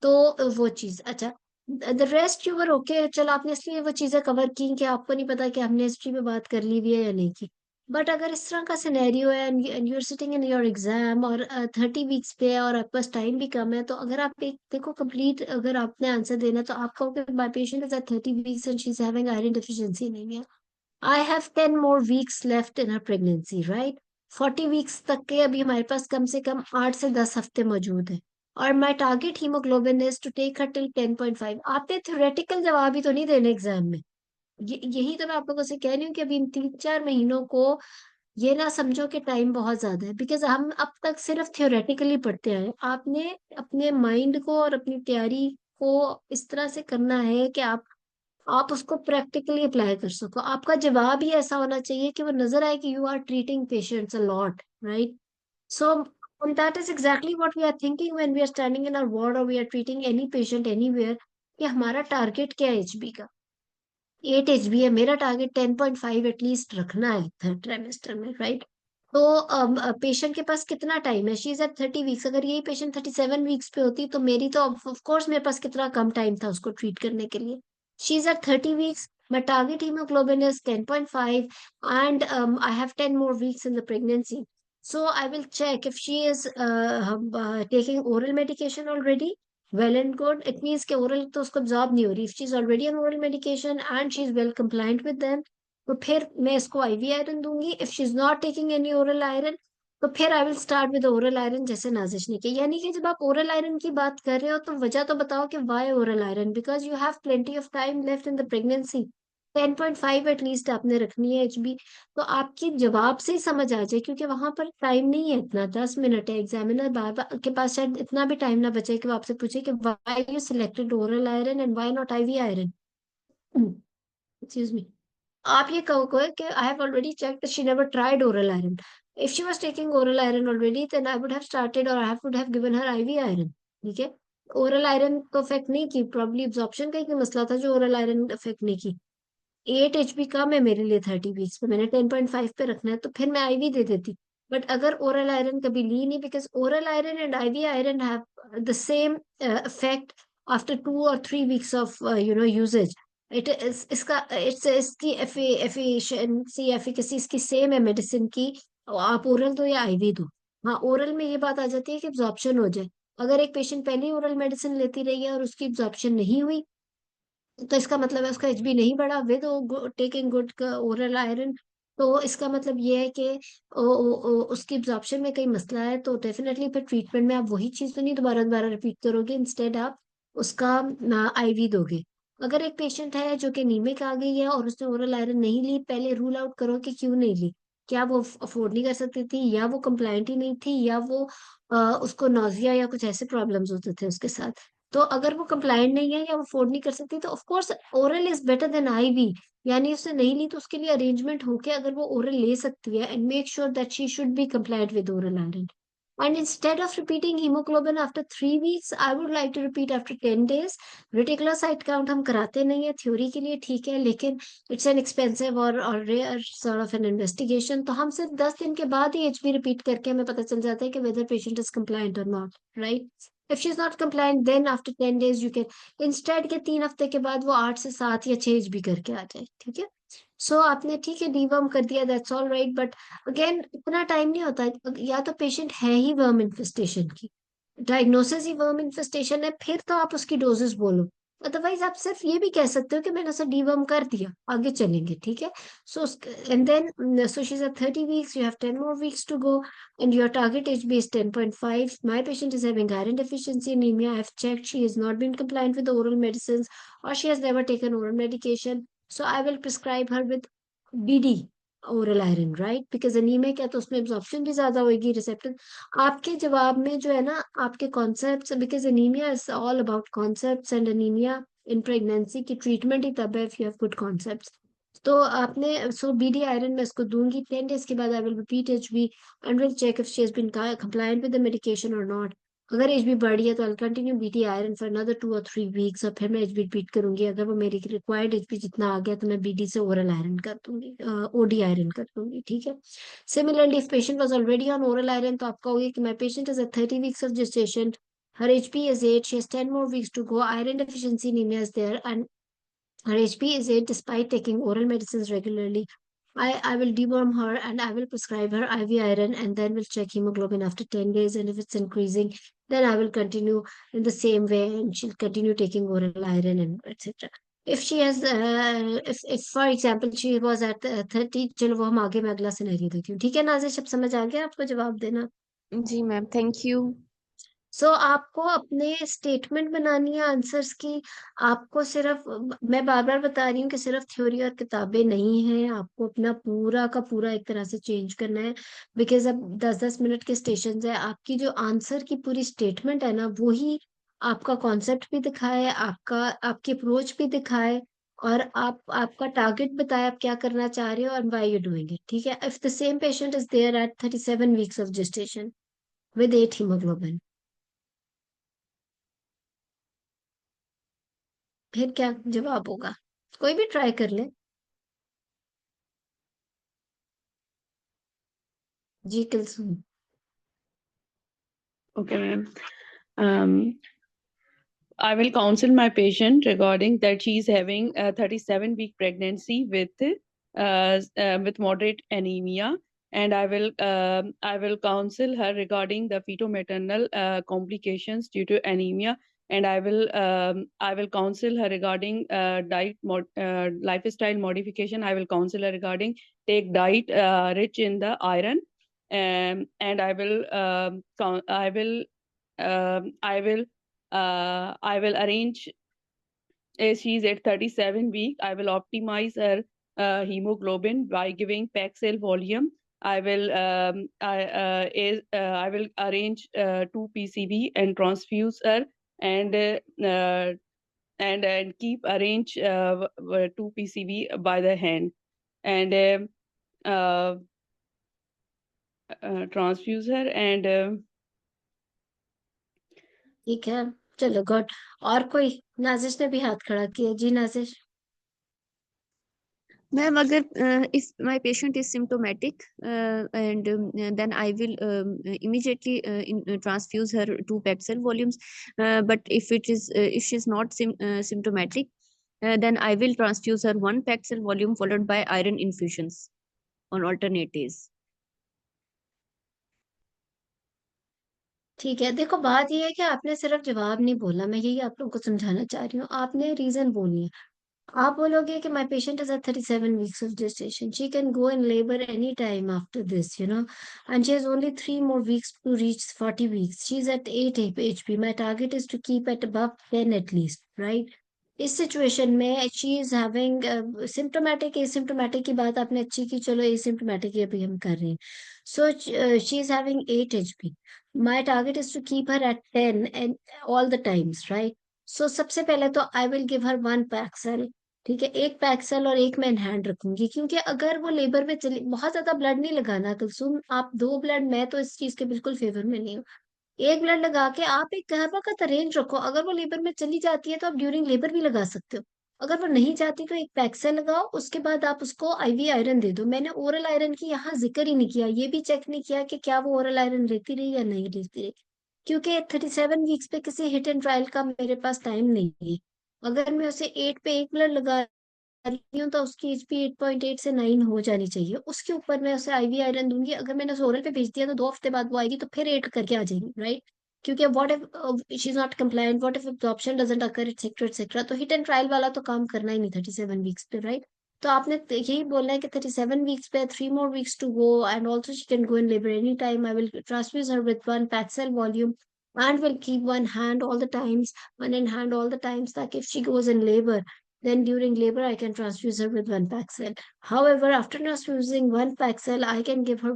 A: तो वो चीज, अच्छा, the rest you were okay, चलो आपने इसलिए वो चीजें कवर की कि आपको नहीं पता कि हमने हिस्ट्री में बात कर ली हुई है या नहीं की। बट अगर इस तरह का सिनेरियो है and you are sitting in your exam, और 30 वीक्स पे है, और आपके पास टाइम भी कम है, तो अगर आप एक देखो कंप्लीट, अगर आपने आंसर देना, तो आप कहोगे my patient is at 30 weeks and she is having iron deficiency anaemia, I have 10 more weeks left in her pregnancy, right. 40 weeks तक के अभी हमारे पास कम से कम 8 से 10 हफ्ते मौजूद है, और my target haemoglobin is to take her till 10.5। आपने थ्योरेटिकल जवाब ही तो नहीं देने एग्जाम में, यही तो मैं आप लोगों से कह रही हूँ कि अभी इन 3-4 महीनों को ये ना समझो कि टाइम बहुत ज्यादा है, बिकॉज हम अब तक सिर्फ थ्योरेटिकली पढ़ते आए। आपने अपने माइंड को और अपनी तैयारी को इस तरह से करना है कि आप उसको प्रैक्टिकली अप्लाई कर सको। आपका जवाब ही ऐसा होना चाहिए कि वो नजर आए कि you are treating patients a lot, right. So that is exactly what we are thinking when we are standing in our ward, और we are treating any patient anywhere, कि हमारा टारगेट क्या है एचबी का। 8 एचबी है मेरा target, 10.5 at least रखना है थर्ड ट्राइमेस्टर में, राइट। तो पेशेंट के पास कितना टाइम है, शी इज एट 30 वीक्स, अगर यही पेशेंट 37 वीक्स पे होती तो मेरी तो ऑफ कोर्स मेरे पास कितना कम टाइम था उसको ट्रीट करने के लिए। She is at 30 weeks, my target hemoglobin is 10.5, and I have 10 more weeks in the pregnancy. So I will check if she is taking oral medication already. Well and good. It means कि oral तो उसको absorb नहीं हो रही. If she's already on oral medication and she's well compliant with them, तो फिर मैं इसको IV iron दूंगी. If she's not taking any oral iron, तो फिर I will start with oral iron, जैसे नाजिश ने की। यानी कि जब आप ओरल आयरन की बात कर रहे हो तो वजह तो बताओ कि why oral iron, because you have plenty of time left in the pregnancy. 10.5 at least आपने रखनी है एचबी, तो आपकी जवाब से ही समझ आ जाए, क्योंकि वहां पर टाइम नहीं है इतना, 10 मिनट है। एग्जामिनर बार बार के पास शायद इतना भी टाइम ना बचे कि वो आपसे पूछे कि why you selected oral iron and why not IV iron. Excuse me. आप ये कहो कि I have already checked she never tried oral iron. If she was taking oral iron already, then I would have started, और I would have given her IV iron. ठीक है, oral iron तो effect नहीं की, probably absorption का ही कोई मसला था जो ओरल आयरन इफेक्ट नहीं की। 8 एचबी कम है मेरे लिए 30 वीक्स पे, मैंने 10.5 पे रखना है, तो फिर मैं आईवी दे देती। बट अगर ओरल आयरन कभी ली नहीं, because oral iron and IV iron have the same effect after 2 or 3 weeks of usage. It is इसका इट्स इसकी एफिशिएंसी एफिकेसी इसकी सेम है मेडिसिन की, और आप ओरल दो या आईवी दो। हाँ, ओरल में ये बात आ जाती है कि एब्जॉर्प्शन हो जाए। अगर एक पेशेंट पहले ही ओरल मेडिसिन लेती रही है और उसकी एब्जॉर्प्शन नहीं हुई, तो इसका मतलब है उसका एचबी नहीं बढ़ा with taking good oral iron. तो इसका मतलब ये है कि उसकी एब्जॉर्प्शन में कई मसला है, तो डेफिनेटली फिर ट्रीटमेंट में आप वही चीज तो नहीं दोबारा दोबारा रिपीट करोगे, इंस्टेड आप उसका आईवी दोगे। अगर एक पेशेंट है जो कि नीमिक आ गई है और उसने ओरल आयरन नहीं ली, पहले रूल आउट करो कि क्यों नहीं ली। क्या वो अफोर्ड नहीं कर सकती थी, या वो कंप्लाइंट ही नहीं थी, या वो उसको नोजिया या कुछ ऐसे प्रॉब्लम्स होते थे उसके साथ। तो अगर वो कंप्लायंट नहीं है या वो अफोर्ड नहीं कर सकती, तो of course oral is better than IV, यानी उसने नहीं ली तो उसके लिए अरेंजमेंट होके अगर वो ओरल ले सकती है, and make sure that she should be compliant with oral iron. And instead of repeating hemoglobin after 3 weeks, I would like to repeat after 10 days. Reticulocyte count हम कराते नहीं है, थ्योरी के लिए ठीक है, लेकिन it's an expensive और rare sort of an investigation. तो हम सिर्फ 10 दिन के बाद ही HB रिपीट करके हमें पता चल जाता है कि whether patient is compliant or not, right? If she's not compliant, then after 10 days you can instead के 3 हफ्ते के बाद वो 8 से 7 या 6 HB करके आ जाए, ठीक है? सो आपने ठीक है डीवर्म कर दिया, that's all right, but again इतना टाइम नहीं होता, या तो पेशेंट है ही वर्म इन्फेस्टेशन की, डायग्नोसिस ही वर्म इन्फेस्टेशन है, फिर तो आप उसकी डोजेस बोलो। अदरवाइज आप सिर्फ ये भी कह सकते हो कि मैंने उसे डीवर्म कर दिया, आगे चलेंगे, ठीक है? So and then so she is at 30 weeks, you have 10 more weeks to go, and your target HB is 10.5. My patient is having iron deficiency anemia. I've checked, she has not been compliant with the oral medicines, or she has never taken oral medication. So I will prescribe her with BD, oral iron, right? Because anemic है तो उसमें absorption भी ज्यादा होगी, receptor। आपके जवाब में जो है ना आपके concepts, because anemia is all about concepts, and anemia in pregnancy की treatment ही तब है if you have good concepts। तो आपने सो BD आयरन मैं इसको दूंगी, 10 days के बाद I will repeat HB and will check if she has been compliant with the medication or not. अगर HB बढ़ी है तो I continue BD iron for another 2 or 3 weeks, और फिर मैं HB रिपीट करूंगी। अगर वो मेरी रिक्वायर्ड HB जितना आ गया तो मैं BD से ओरल आयरन कर दूंगी, OD आयरन कर दूंगी, ठीक है? Similarly if patient was already on oral iron तो आप कहोगे कि my patient is at 30 weeks of gestation, her HB is 8, she has 10 more weeks to go, iron deficiency anemia is there, and her HB is 8 despite taking oral medicines regularly. I will deworm her and I will prescribe her IV iron, and then we'll check hemoglobin after 10 days. And if it's increasing, then I will continue in the same way and she'll continue taking oral iron and etc. If she has, if for example she was at 30, चलो वो हम आगे मैं अगला scenario देती हूँ, ठीक है नाजिश? अब समझ आ गया आपको जवाब देना?
B: जी मैम, थैंक यू।
A: सो आपको अपने स्टेटमेंट बनानी है आंसर्स की। आपको सिर्फ मैं बार बार बता रही हूँ कि सिर्फ थ्योरी और किताबें नहीं है, आपको अपना पूरा का पूरा एक तरह से चेंज करना है, बिकॉज अब 10-10 मिनट के स्टेशन है। आपकी जो आंसर की पूरी स्टेटमेंट है ना, वो ही आपका कॉन्सेप्ट भी दिखाए, आपका आपकी अप्रोच भी दिखाए, और आप आपका टारगेट बताए आप क्या करना चाह रहे हो और व्हाई यू डूइंग इट, ठीक है? If the same patient is there at 37 weeks of gestation with 8 hemoglobin, फिर क्या जवाब होगा? कोई भी ट्राई कर ले। जी Kulsum.
D: Okay, ma'am. I will counsel my patient regarding that she is having a 37-week pregnancy with moderate anemia, and I will counsel her regarding the fetal-maternal complications due to anemia, and I will counsel her regarding lifestyle modification. I will counsel her regarding take diet rich in the iron, and I will arrange, as she's at 37 week, I will optimize her hemoglobin by giving Paxil volume. I will arrange 2 PCV and transfuse her, and keep arrange 2 PCV by the hand, and transfuse her and
A: ठीक है, चलो good. और कोई? नाजिश ने भी हाथ खड़ा किया। जी नाजिश।
B: मैम, अगर if my patient is symptomatic, and then I will immediately transfuse her 2 Paxil volumes. But if she's not symptomatic, then I will transfuse her 1 Paxil volume followed by iron infusions on alternate days.
A: ठीक है, देखो बात ये है कि आपने सिर्फ जवाब नहीं बोला, मैं यही आप लोगों को समझाना चाह रही हूँ। आपने रीजन बोलनी है। आप बोलोगे कि my patient is at 37 weeks of gestation, she can go in labor any time after this, and she has only 3 more weeks to reach 40 weeks. She's at 8 HP, my target is to keep at above 10 at least, right? इस situation में she is having symptomatic, asymptomatic की बात आपने अच्छी की, चलो asymptomatic ही अभी हम कर रहे हैं। So she is having 8 HP, my target is to keep her at 10 and all the times, right? So सबसे पहले तो I will give her 1 Paxil ठीक है, एक पैक्सल और एक मैं इन हैंड रखूंगी, क्योंकि अगर वो लेबर में चली, बहुत ज्यादा ब्लड नहीं लगाना कुलसुम, आप 2 ब्लड, मैं तो इस चीज के बिल्कुल फेवर में नहीं हूँ। एक ब्लड लगा के आप एक कहवा का रेंज रखो, अगर वो लेबर में चली जाती है तो आप ड्यूरिंग लेबर भी लगा सकते हो। अगर वो नहीं जाती तो एक पैक्सल लगाओ, उसके बाद आप उसको आईवी आयरन दे दो। मैंने ओरल आयरन की यहाँ जिक्र ही नहीं किया, ये भी चेक नहीं किया कि क्या वो ओरल आयरन लेती रही या नहीं लेती रही, क्योंकि 37 वीक्स पे किसी हिट एंड ट्रायल का मेरे पास टाइम नहीं है। अगर मैं उसे 8 पे एक ब्लड लगा रही हूँ तो उसकी एचपी 8.8 से 9 हो जानी चाहिए, उसके ऊपर मैं उसे आईवी आयरन दूंगी। अगर मैंने उसे ओरल पे भेज दिया तो 2 हफ्ते बाद वो आएगी तो फिर 8 करके आ जाएगी, राइट? क्योंकि what if she is not compliant, what if absorption doesn't occur etcetera etcetera, तो हिट एंड ट्रायल वाला तो काम करना ही नहीं 37 वीक्स पे, राइट? तो आपने यही बोलना है कि 37 वीक्स पे 3 more weeks to go and also she can go in labour any time. I will transfuse her with 1 packed cell volume and will keep one in hand all the times, that if she goes in labor, then during labor, I can transfuse her with 1 Paxil. However, after transfusing 1 Paxil, I can give her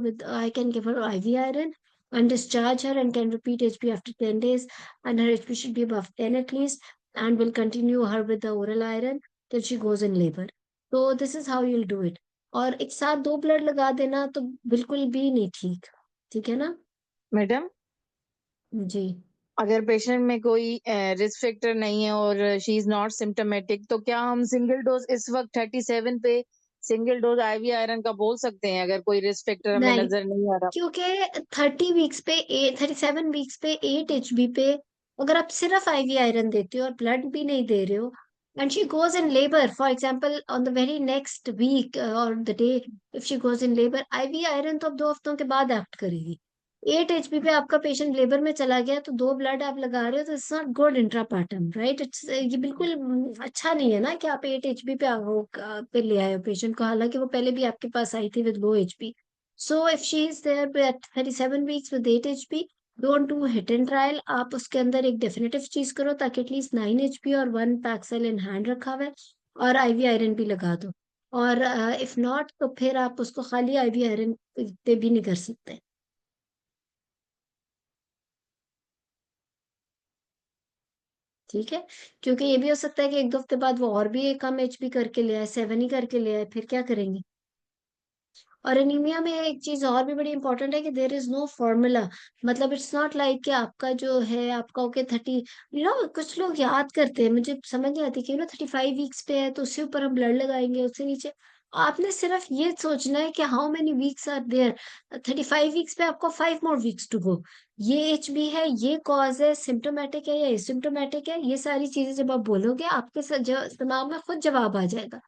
A: IV iron and discharge her and can repeat HP after 10 days. And her HP should be above 10 at least, and will continue her with the oral iron till she goes in labor. So this is how you'll do it. और एक साथ 2 blood लगा देना तो बिल्कुल भी नहीं ठीक, ठीक है ना?
C: मैडम,
A: जी।
C: अगर पेशेंट में कोई रिस्क फैक्टर नहीं है और शी इज नॉट सिम्टोमेटिक, तो क्या हम सिंगल डोज इस वक्त 37 पे सिंगल डोज आईवी आयरन का बोल सकते हैं, अगर कोई रिस्क फैक्टर हमें
A: नहीं,
C: नजर नहीं आ रहा?
A: क्योंकि 37 वीक्स पे 8 HP पे अगर आप सिर्फ आईवी आयरन देते हो और ब्लड भी नहीं दे रहे हो, and she goes in labour for example on the very next week और the day, if she goes in labour, IV iron तो अब 2 हफ्तों के बाद एक्ट करेगी। 8 HP पे आपका पेशेंट लेबर में चला गया तो 2 ब्लड आप लगा रहे हो, तो it's not good intrapartum, right? It's ये बिल्कुल अच्छा नहीं है ना कि आप 8 HP पे पे ले आए हो पेशेंट को, हालांकि वो पहले भी आपके पास आई थी with low HP। So if she is there at 37 weeks with 8 HP, don't do hit and trial. आप उसके अंदर एक डेफिनेटिव चीज करो ताकि एटलीस्ट 9 HP और 1 पैक्सल इन हैंड रखा हुआ है, और आईवी आयरन भी लगा दो। और इफ नॉट तो फिर आप उसको खाली आईवी आयरन पे भी नहीं कर सकते, ठीक है? क्योंकि ये भी हो सकता है कि 1-2 हफ्ते बाद वो और भी एक कम एचपी करके ले आए, 7 ही करके ले आए, फिर क्या करेंगे? और एनीमिया में एक चीज और भी बड़ी इंपॉर्टेंट है कि देर इज नो फॉर्मूला। मतलब इट्स नॉट लाइक कि आपका जो है आपका ओके 30, कुछ लोग याद करते हैं, मुझे समझ नहीं आती कि 35 वीक्स पे है तो उससे ऊपर हम ब्लड लगाएंगे, उससे नीचे। आपने सिर्फ ये सोचना है कि how many weeks are there. 35 weeks पे आपको 5 more weeks टू गो। ये एच बी है, ये कॉज है, सिम्टोमेटिक है या एसिम्टोमेटिक है, ये सारी चीजें जब आप बोलोगे आपके दिमाग में खुद जवाब आ जाएगा।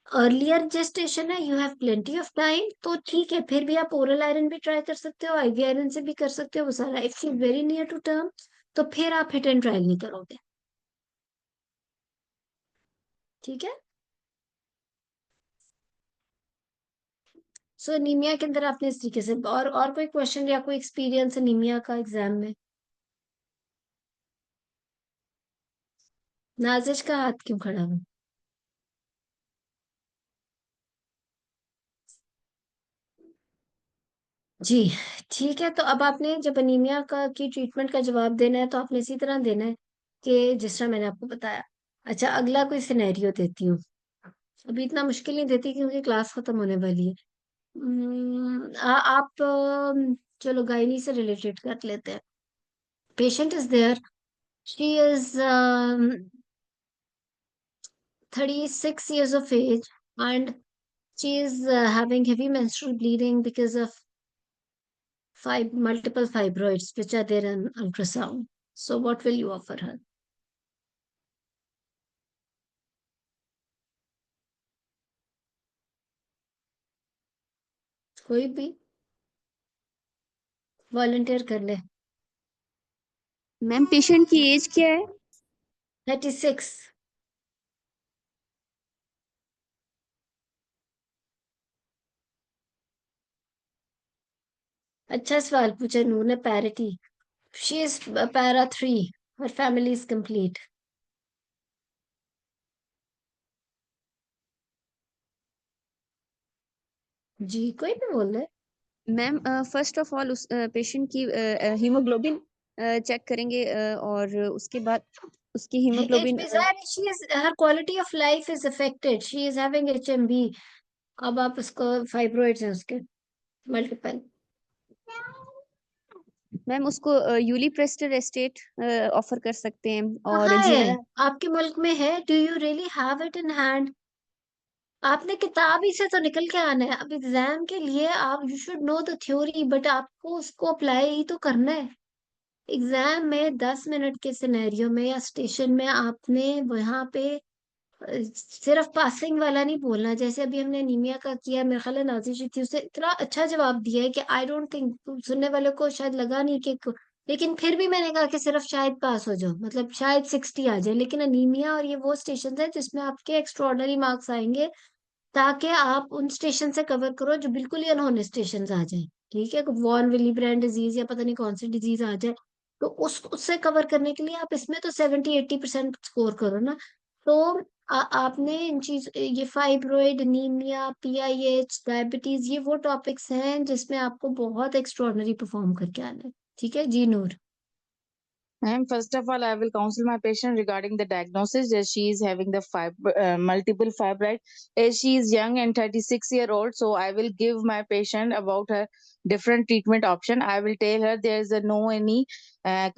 A: अर्लियर जेस्टेशन है, you have plenty of time, तो ठीक है, फिर भी आप ओरल आयरन भी ट्राई कर सकते हो, आईवी आयरन से भी कर सकते हो, वो सारा। If you very near to term तो फिर आप हिट एंड ट्रायल नहीं करोगे, ठीक है? सो एनीमिया के अंदर आपने इस तरीके से, और कोई क्वेश्चन या कोई एक्सपीरियंस एनीमिया का एग्जाम में? नाजिश का हाथ क्यों खड़ा हुआ? जी, ठीक है। तो अब आपने जब अनीमिया का की ट्रीटमेंट का जवाब देना है तो आपने इसी तरह देना है कि जिस तरह मैंने आपको बताया। अच्छा, अगला कोई सिनेरियो देती हूँ। अभी इतना मुश्किल नहीं देती क्योंकि क्लास खत्म होने वाली है। आप चलो गायनी से रिलेटेड कर लेते हैं। Patient is there, she is 36 years of age, and she is having heavy menstrual bleeding because of multiple fibroids which are there in ultrasound. So what will you offer her? कोई भी volunteer कर ले।
B: Ma'am patient की as क्या है?
A: 36। अच्छा सवाल पूछा नूर ने, parity. She is para 3, her family is complete. जी, कोई भी बोल रहे।
B: मैम फर्स्ट ऑफ ऑल उस पेशेंट की हीमोग्लोबिन चेक करेंगे और उसके बाद उसकी haemoglobin
A: her quality of life is affected. She is having HMB. अब आप उसको फाइब्रॉइड्स हैं उसके मल्टीपल।
B: मैम उसको यूलिप्रेस्टर एस्टेट ऑफर कर सकते हैं और
A: कहाँ है
B: जीरा।
A: आपके मुल्क में? है? Do you really have it in hand? आपने किताब ही से तो निकल के आना है। अब एग्जाम के लिए आप you should know the theory, but आपको उसको अप्लाई ही तो करना है। एग्जाम में 10 मिनट के सिनेरियो में या स्टेशन में आपने वहां पे सिर्फ पासिंग वाला नहीं बोलना। जैसे अभी हमने नीमिया का किया, मेरे ख्याल है नाज़ी जी थी, उसने इतना अच्छा जवाब दिया है कि आई डोंट थिंक सुनने वाले को शायद लगा नहीं कि, लेकिन फिर भी मैंने कहा कि सिर्फ शायद पास हो जाओ, मतलब शायद 60 आ जाए। लेकिन अनीमिया और ये वो स्टेशन है जिसमें आपके एक्स्ट्रॉर्डनरी मार्क्स आएंगे, ताकि आप उन स्टेशन से कवर करो जो बिल्कुल ही अनहोनी स्टेशन आ जाए। ठीक है, वॉन विली ब्रांड डिजीज या पता नहीं कौन सी डिजीज आ जाए, तो उससे कवर करने के लिए आप इसमें तो 70-80% स्कोर करो ना। तो आपने इन चीज, ये फाइब्रोइड, अनीमिया, PIH, डायबिटीज, ये वो टॉपिक्स हैं जिसमें आपको बहुत एक्स्ट्रॉर्डनरी परफॉर्म करके आना है। ठीक है जी नूर।
C: Ma'am, first of all, I will counsel my patient regarding the diagnosis as she is having the multiple fibroid. As she is young and 36-year-old, so I will give my patient about her different treatment option. I will tell her there is no any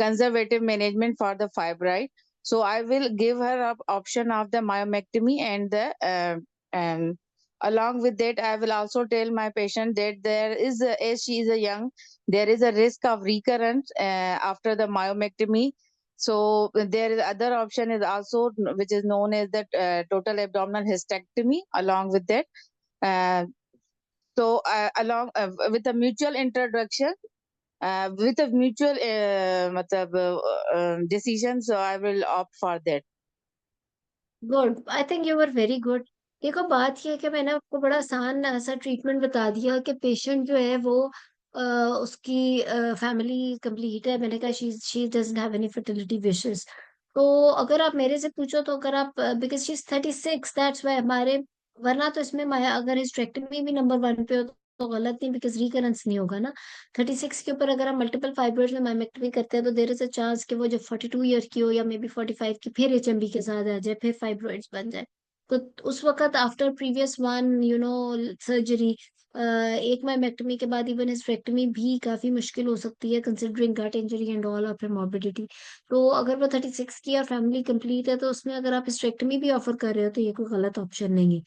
C: conservative management for the fibroid. So I will give her a option of the myomectomy and the along with that, I will also tell my patient that there is, as she is a young, there is a risk of recurrence after the myomectomy. So there is other option is also which is known as the total abdominal hysterectomy along with that. Along with a mutual introduction, with a mutual decision, so I will opt for that.
A: Good, I think you were very good. देखो बात ये है कि मैंने आपको बड़ा आसान ऐसा ट्रीटमेंट बता दिया कि पेशेंट जो है वो उसकी फैमिली कंप्लीट है। मैंने कहा she doesn't have any fertility wishes. तो अगर आप मेरे से पूछो तो अगर आप, because she is 36, that's why हमारे, वरना तो इसमें माया अगर हिस्टेक्टमी भी नंबर 1 पे हो तो गलत नहीं, बिकॉज रिकरेंस नहीं होगा ना। 36 के ऊपर अगर हम मल्टीपल फाइब्रोइड्स में माइमेक्टमी करते हैं तो देयर इज अ चांस कि वो जो 42 ईयर की हो या मे बी 45 की फिर HMB के साथ आ जाए, फिर फाइब्रोइड्स बन जाए। तो उस वक्त आफ्टर प्रीवियस वन सर्जरी, एक माइमेक्टमी के बाद इवन हिस्टेक्टमी भी काफी मुश्किल हो सकती है, considering gut injury and all और फिर मॉर्बिडिटी। तो अगर वो 36 की और फैमिली कंप्लीट है तो उसमें अगर आप हिस्टेक्टमी भी ऑफर कर रहे हो तो ये कोई गलत ऑप्शन नहीं है।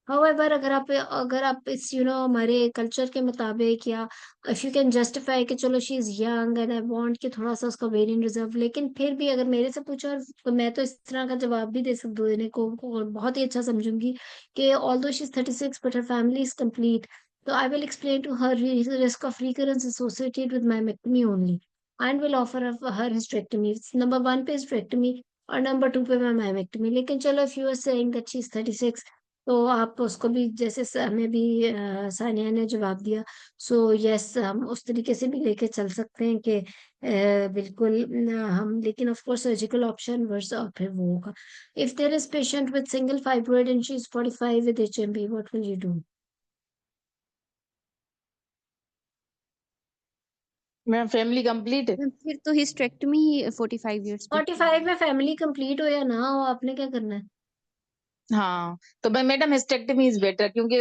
A: हाउएवर अगर आप इस हमारे कल्चर के मुताबिक, या इफ यू कैन जस्टिफाई कि चलो she is young and I want कि थोड़ा सा उसका वेरिएंट रिजर्व, लेकिन फिर भी अगर मेरे से पूछो तो मैं तो इस तरह का जवाब भी दे सकती हूँ देने को बहुत ही अच्छा समझूंगी कि although she is 36 but her family is complete, तो I will explain to her risk of recurrence associated with myomectomy only and will offer her hysterectomy. Number 1 पे हिस्टेक्टमी और नंबर 2 पे माइमेक्टमी। लेकिन चलो if you are saying that she is 36 तो आप उसको भी जैसे हमें भी सानिया ने जवाब दिया, सो यस हम उस तरीके से भी लेके चल सकते हैं कि बिल्कुल हम, लेकिन of course surgical option worse और फिर वो होगा। If there is patient with single fibroid and she is 45 with HMB, what will you do?
C: Ma'am, family complete.
B: Ma'am फिर तो हिस्टेक्टमी 45 इयर्स पे।
A: 45 में फैमिली कंप्लीट हो या ना हो, आपने क्या करना है?
C: हाँ, तो मैडम हिस्टेक्टमी इज बेटर क्योंकि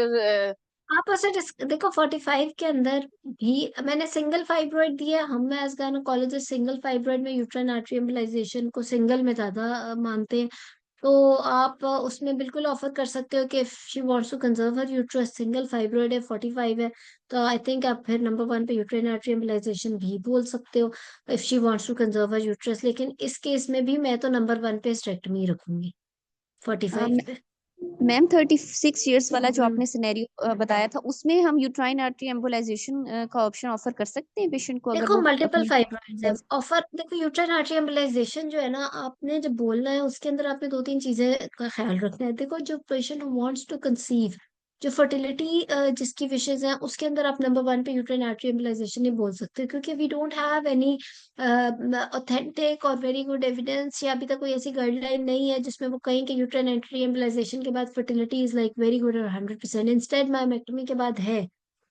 A: आप उसे देखो 45 के अंदर भी मैंने सिंगल फाइब्रॉइड दिया। हम एज गायनेकोलॉजिस्ट सिंगल फाइब्रॉइड में यूट्राइन आर्टरी एम्बोलाइजेशन को सिंगल में ज्यादा मानते हैं। तो आप उसमें बिल्कुल ऑफर कर सकते हो कि if she wants to conserve her uterus, single fibroid है, 45 है, तो आई थिंक आप फिर नंबर 1 पे यूट्राइन आर्टरी एम्बोलाइजेशन भी बोल सकते हो if she wants to conserve her uterus. लेकिन इस केस में भी मैं तो नंबर 1 पे हिस्टेक्टमी रखूंगी 45 पे।
B: मैम 36 इयर्स वाला जो आपने सिनेरियो बताया था उसमें हम यूट्राइन आर्टरी एम्बोलाइजेशन का ऑप्शन ऑफर कर सकते हैं पेशेंट को अगर
A: देखो
B: वो
A: मल्टीपल
B: अपनी
A: फाइब्रॉइड्स है ऑफर। देखो यूट्राइन आर्टरी एम्बोलाइजेशन जो है ना, आपने जब बोलना है उसके अंदर आपने 2-3 चीजें का ख्याल रखना है। देखो जो पेशेंट वांट्स टू कंसीव, जो फर्टिलिटी जिसकी विशेज हैं, उसके अंदर आप नंबर 1 पे यूट्राइन आर्टरी एम्बोलाइजेशन नहीं बोल सकते, क्योंकि we don't have any authentic और वेरी गुड एविडेंस, या अभी तक कोई ऐसी गाइडलाइन नहीं है जिसमें वो कहें कि यूट्राइन आर्टरी एम्बोलाइजेशन के बाद fertility is like very good और 100%। इंस्टेड मायोमेक्टमी के बाद है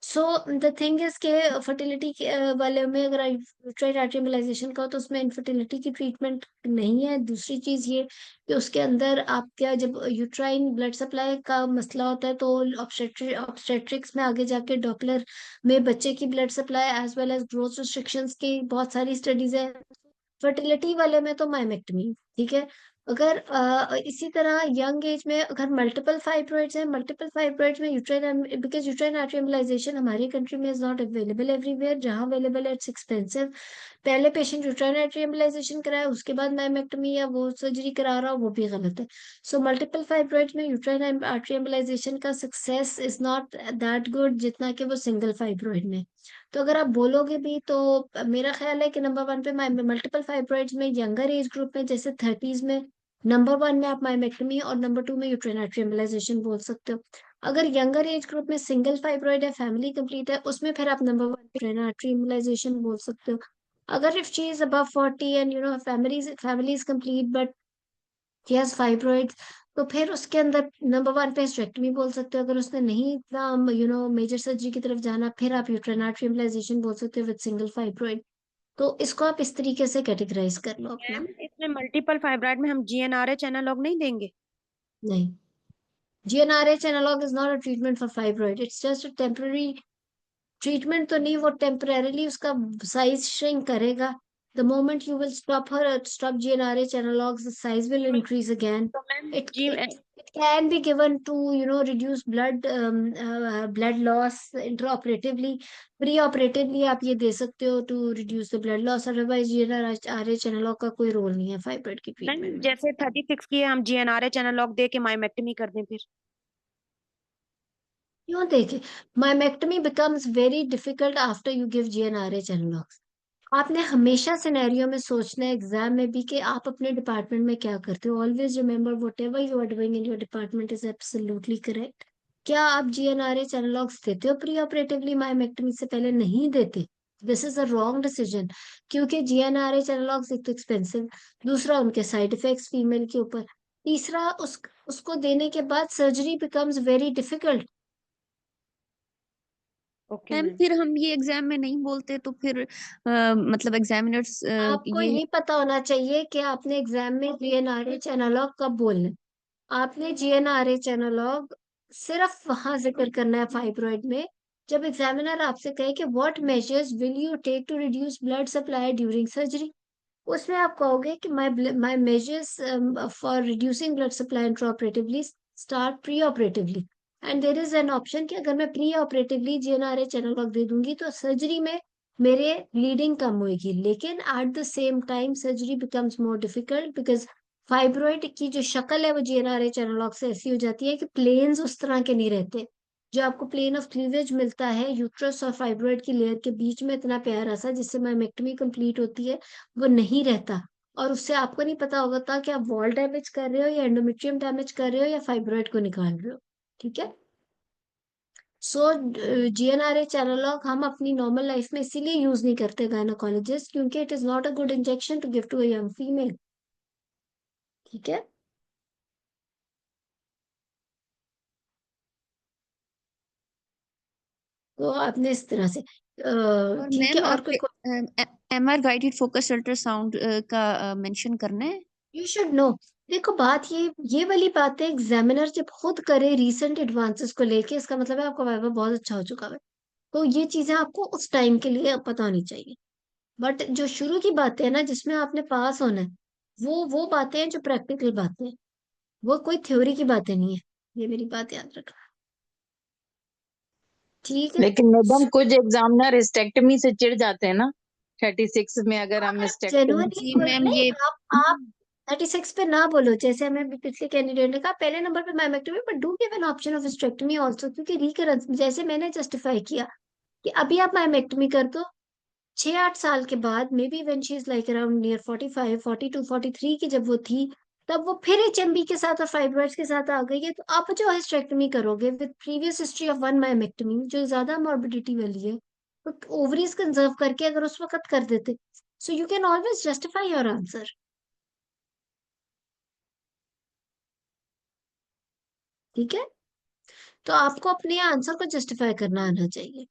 A: सो द थिंग इज के फर्टिलिटी वाले में अगर यूट्राइन आर्टरी एम्बोलाइजेशन का हो तो उसमें इनफर्टिलिटी की ट्रीटमेंट नहीं है। दूसरी चीज ये कि उसके अंदर आपका जब यूट्राइन ब्लड सप्लाई का मसला होता है तो ऑब्स्टेट्रिक्स में आगे जाके डॉपलर में बच्चे की blood supply as well as growth restrictions की बहुत सारी स्टडीज है। फर्टिलिटी वाले में तो माइमेक्टमी ठीक है। अगर इसी तरह यंग एज में अगर मल्टीपल फाइब्रॉइड्स में uterine because uterine artery embolisation हमारी कंट्री में इज नॉट अवेलेबल एवरीवेयर, जहां अवेलेबल है इट्स एक्सपेंसिव। पहले पेशेंट यूट्राइन आर्टरी एम्बोलाइजेशन कराए उसके बाद माइमेक्टमी या वो सर्जरी करा रहा हो वो भी गलत है। सो मल्टीपल फाइब्रॉइड्स में यूट्राइन आर्टरी एम्बोलाइजेशन का success is not that good जितना कि वो सिंगल फाइब्रॉइड में। तो अगर आप बोलोगे भी तो मेरा ख्याल है कि नंबर वन पे मल्टीपल फाइब्रॉइड्स में यंगर एज ग्रुप में जैसे 30s में नंबर वन में आप माइमेक्टमी और नंबर टू में यूट्राइन आर्टरी एम्बोलाइजेशन बोल सकते हो। अगर यंगर एज ग्रुप में सिंगल फाइब्रॉइड है फैमिली कंप्लीट है उसमें फिर आप number one uterine artery embolisation बोल सकते हो। अगर if she is above 40 and family is complete but yes fibroid तो फिर उसके अंदर नंबर वन पे हिस्टेरेक्टमी बोल सकते हो। अगर उसने नहीं इतना मेजर सर्जरी की तरफ जाना फिर आप यूट्राइन आर्टरी एम्बोलाइजेशन बोल सकते हो विद सिंगल फाइब्रॉइड। तो इसको आप इस तरीके से कैटेगराइज कर लो अपना।
E: मैम इसमें मल्टीपल फाइब्रॉइड में हम जीएनआरएच एनालॉग नहीं देंगे?
A: नहीं, GnRH analog is not a treatment for fibroid, it's just a temporary treatment. तो नहीं, वो टेम्परेरली उसका साइज श्रिंक करेगा। The moment you will stop GnRH analogs, the size will increase again.
E: तो मैम
A: It
E: जी
A: it it can be given to reduce blood loss intraoperatively. Pre-operatively आप ये दे सकते हो to reduce the blood loss. Otherwise GnRH analog का कोई role नहीं है फाइब्रॉइड की
E: मैम
A: ट्रीटमेंट में।
E: जैसे 36 की है हम जीएनआरएच एनालॉग दे के माइमेक्टमी कर दें फिर?
A: क्यों देखे? माइमेक्टमी becomes very difficult after you give GnRH analogs. आपने हमेशा सिनेरियो में सोचना है एग्जाम में भी कि आप अपने डिपार्टमेंट में क्या करते हो। Always remember whatever you are doing in your department is absolutely correct. क्या आप GnRH एनालॉग्स देते हो प्री ऑपरेटिवली माइमेक्टमी से पहले? नहीं देते। This is a wrong decision, क्योंकि GnRH एनालॉग्स एक तो एक्सपेंसिव, दूसरा उनके साइड इफेक्ट्स फीमेल के ऊपर, तीसरा उसको देने के बाद surgery becomes very difficult.
E: Okay
B: ma'am
E: ma'am.
B: फिर हम ये एग्जाम में नहीं बोलते तो फिर मतलब एग्जामिनर्स
A: आपको
B: ये
A: ये पता होना चाहिए कि आपने एग्जाम में GnRH एनालॉग कब बोलना है। आपने GnRH एनालॉग सिर्फ वहां जिक्र करना है फाइब्रॉइड में जब एग्जामिनर आपसे कहे कि what measures will you take to reduce blood supply during surgery. उसमें आप कहोगे कि my measures for reducing blood supply intraoperatively start preoperatively. And there is an option कि अगर मैं प्री ऑपरेटिवली GnRH एनालॉग दे दूंगी तो सर्जरी में मेरे ब्लीडिंग कम होगी, लेकिन at the same time surgery becomes more difficult because fibroid की जो शक्ल है वो GnRH एनालॉग से ऐसी हो जाती है कि प्लेन्स उस तरह के नहीं रहते। जो आपको प्लेन ऑफ क्लीवेज मिलता है यूट्रस और फाइब्रॉइड की लेयर के बीच में इतना प्यारा सा जिससे माइमेक्टमी कंप्लीट होती है, वो नहीं रहता। और उससे आपको नहीं पता होगा कि आप वॉल डैमेज कर रहे हो या एंडोमेट्रियम डैमेज कर रहे हो या फाइब्रॉइड को निकाल रहे हो। ठीक है। सो GnRH एनालॉग हम अपनी नॉर्मल लाइफ में इसीलिए यूज नहीं करते गायनोकोलॉजिस्ट, क्योंकि it is not a good injection to give to a young female. ठीक है। तो आपने इस तरह से
B: और
A: ठीक है।
B: मैम
A: और कोई
B: MR गाइडेड फोकस अल्ट्रासाउंड का मेंशन करना है।
A: You should no. देखो बात ये वाली बात है, एग्जामिनर जब खुद करे रिसेंट एडवांसेस को लेके इसका मतलब है आपका वाइवा बहुत अच्छा हो चुका है। तो ये चीजें आपको उस टाइम के लिए पता होनी चाहिए। बट जो शुरू की बातें हैं ना जिसमें आपने पास होना है, वो बातें हैं जो प्रैक्टिकल बातें हैं, वो कोई थ्योरी की बातें नहीं है। ये मेरी बात याद रखना। ठीक है।
C: लेकिन मैडम कुछ एग्जामिनर हिस्टेक्टमी से चिढ़ जाते हैं ना, 36 में अगर हम हिस्टेक्टमी।
A: जेन्युइनली
B: जी
A: बोलो
B: मैम
A: नहीं।
B: ये
A: आप 36 पे ना बोलो, जैसे हमें पिछले कैंडिडेट ने कहा पहले नंबर पे myomectomy but do give an option of hysterectomy also, क्योंकि रिकरेंस जैसे मैंने जस्टिफाई किया कि अभी आप माइमेक्टमी कर दो 6-8 साल के बाद, may be when she is like around near 45 42 43 की जब वो थी, तब वो फिर HMB के साथ और फाइब्रॉइड्स के साथ आ गई है, तो आप जो हिस्टेक्टमी करोगे with previous history of one myomectomy जो ज्यादा मॉर्बिडिटी वाली है, तो ओवरीज कंजर्व करके अगर उस वक्त कर देते, so you can always justify your answer. ठीक है। तो आपको अपने आंसर को जस्टिफाई करना आना चाहिए।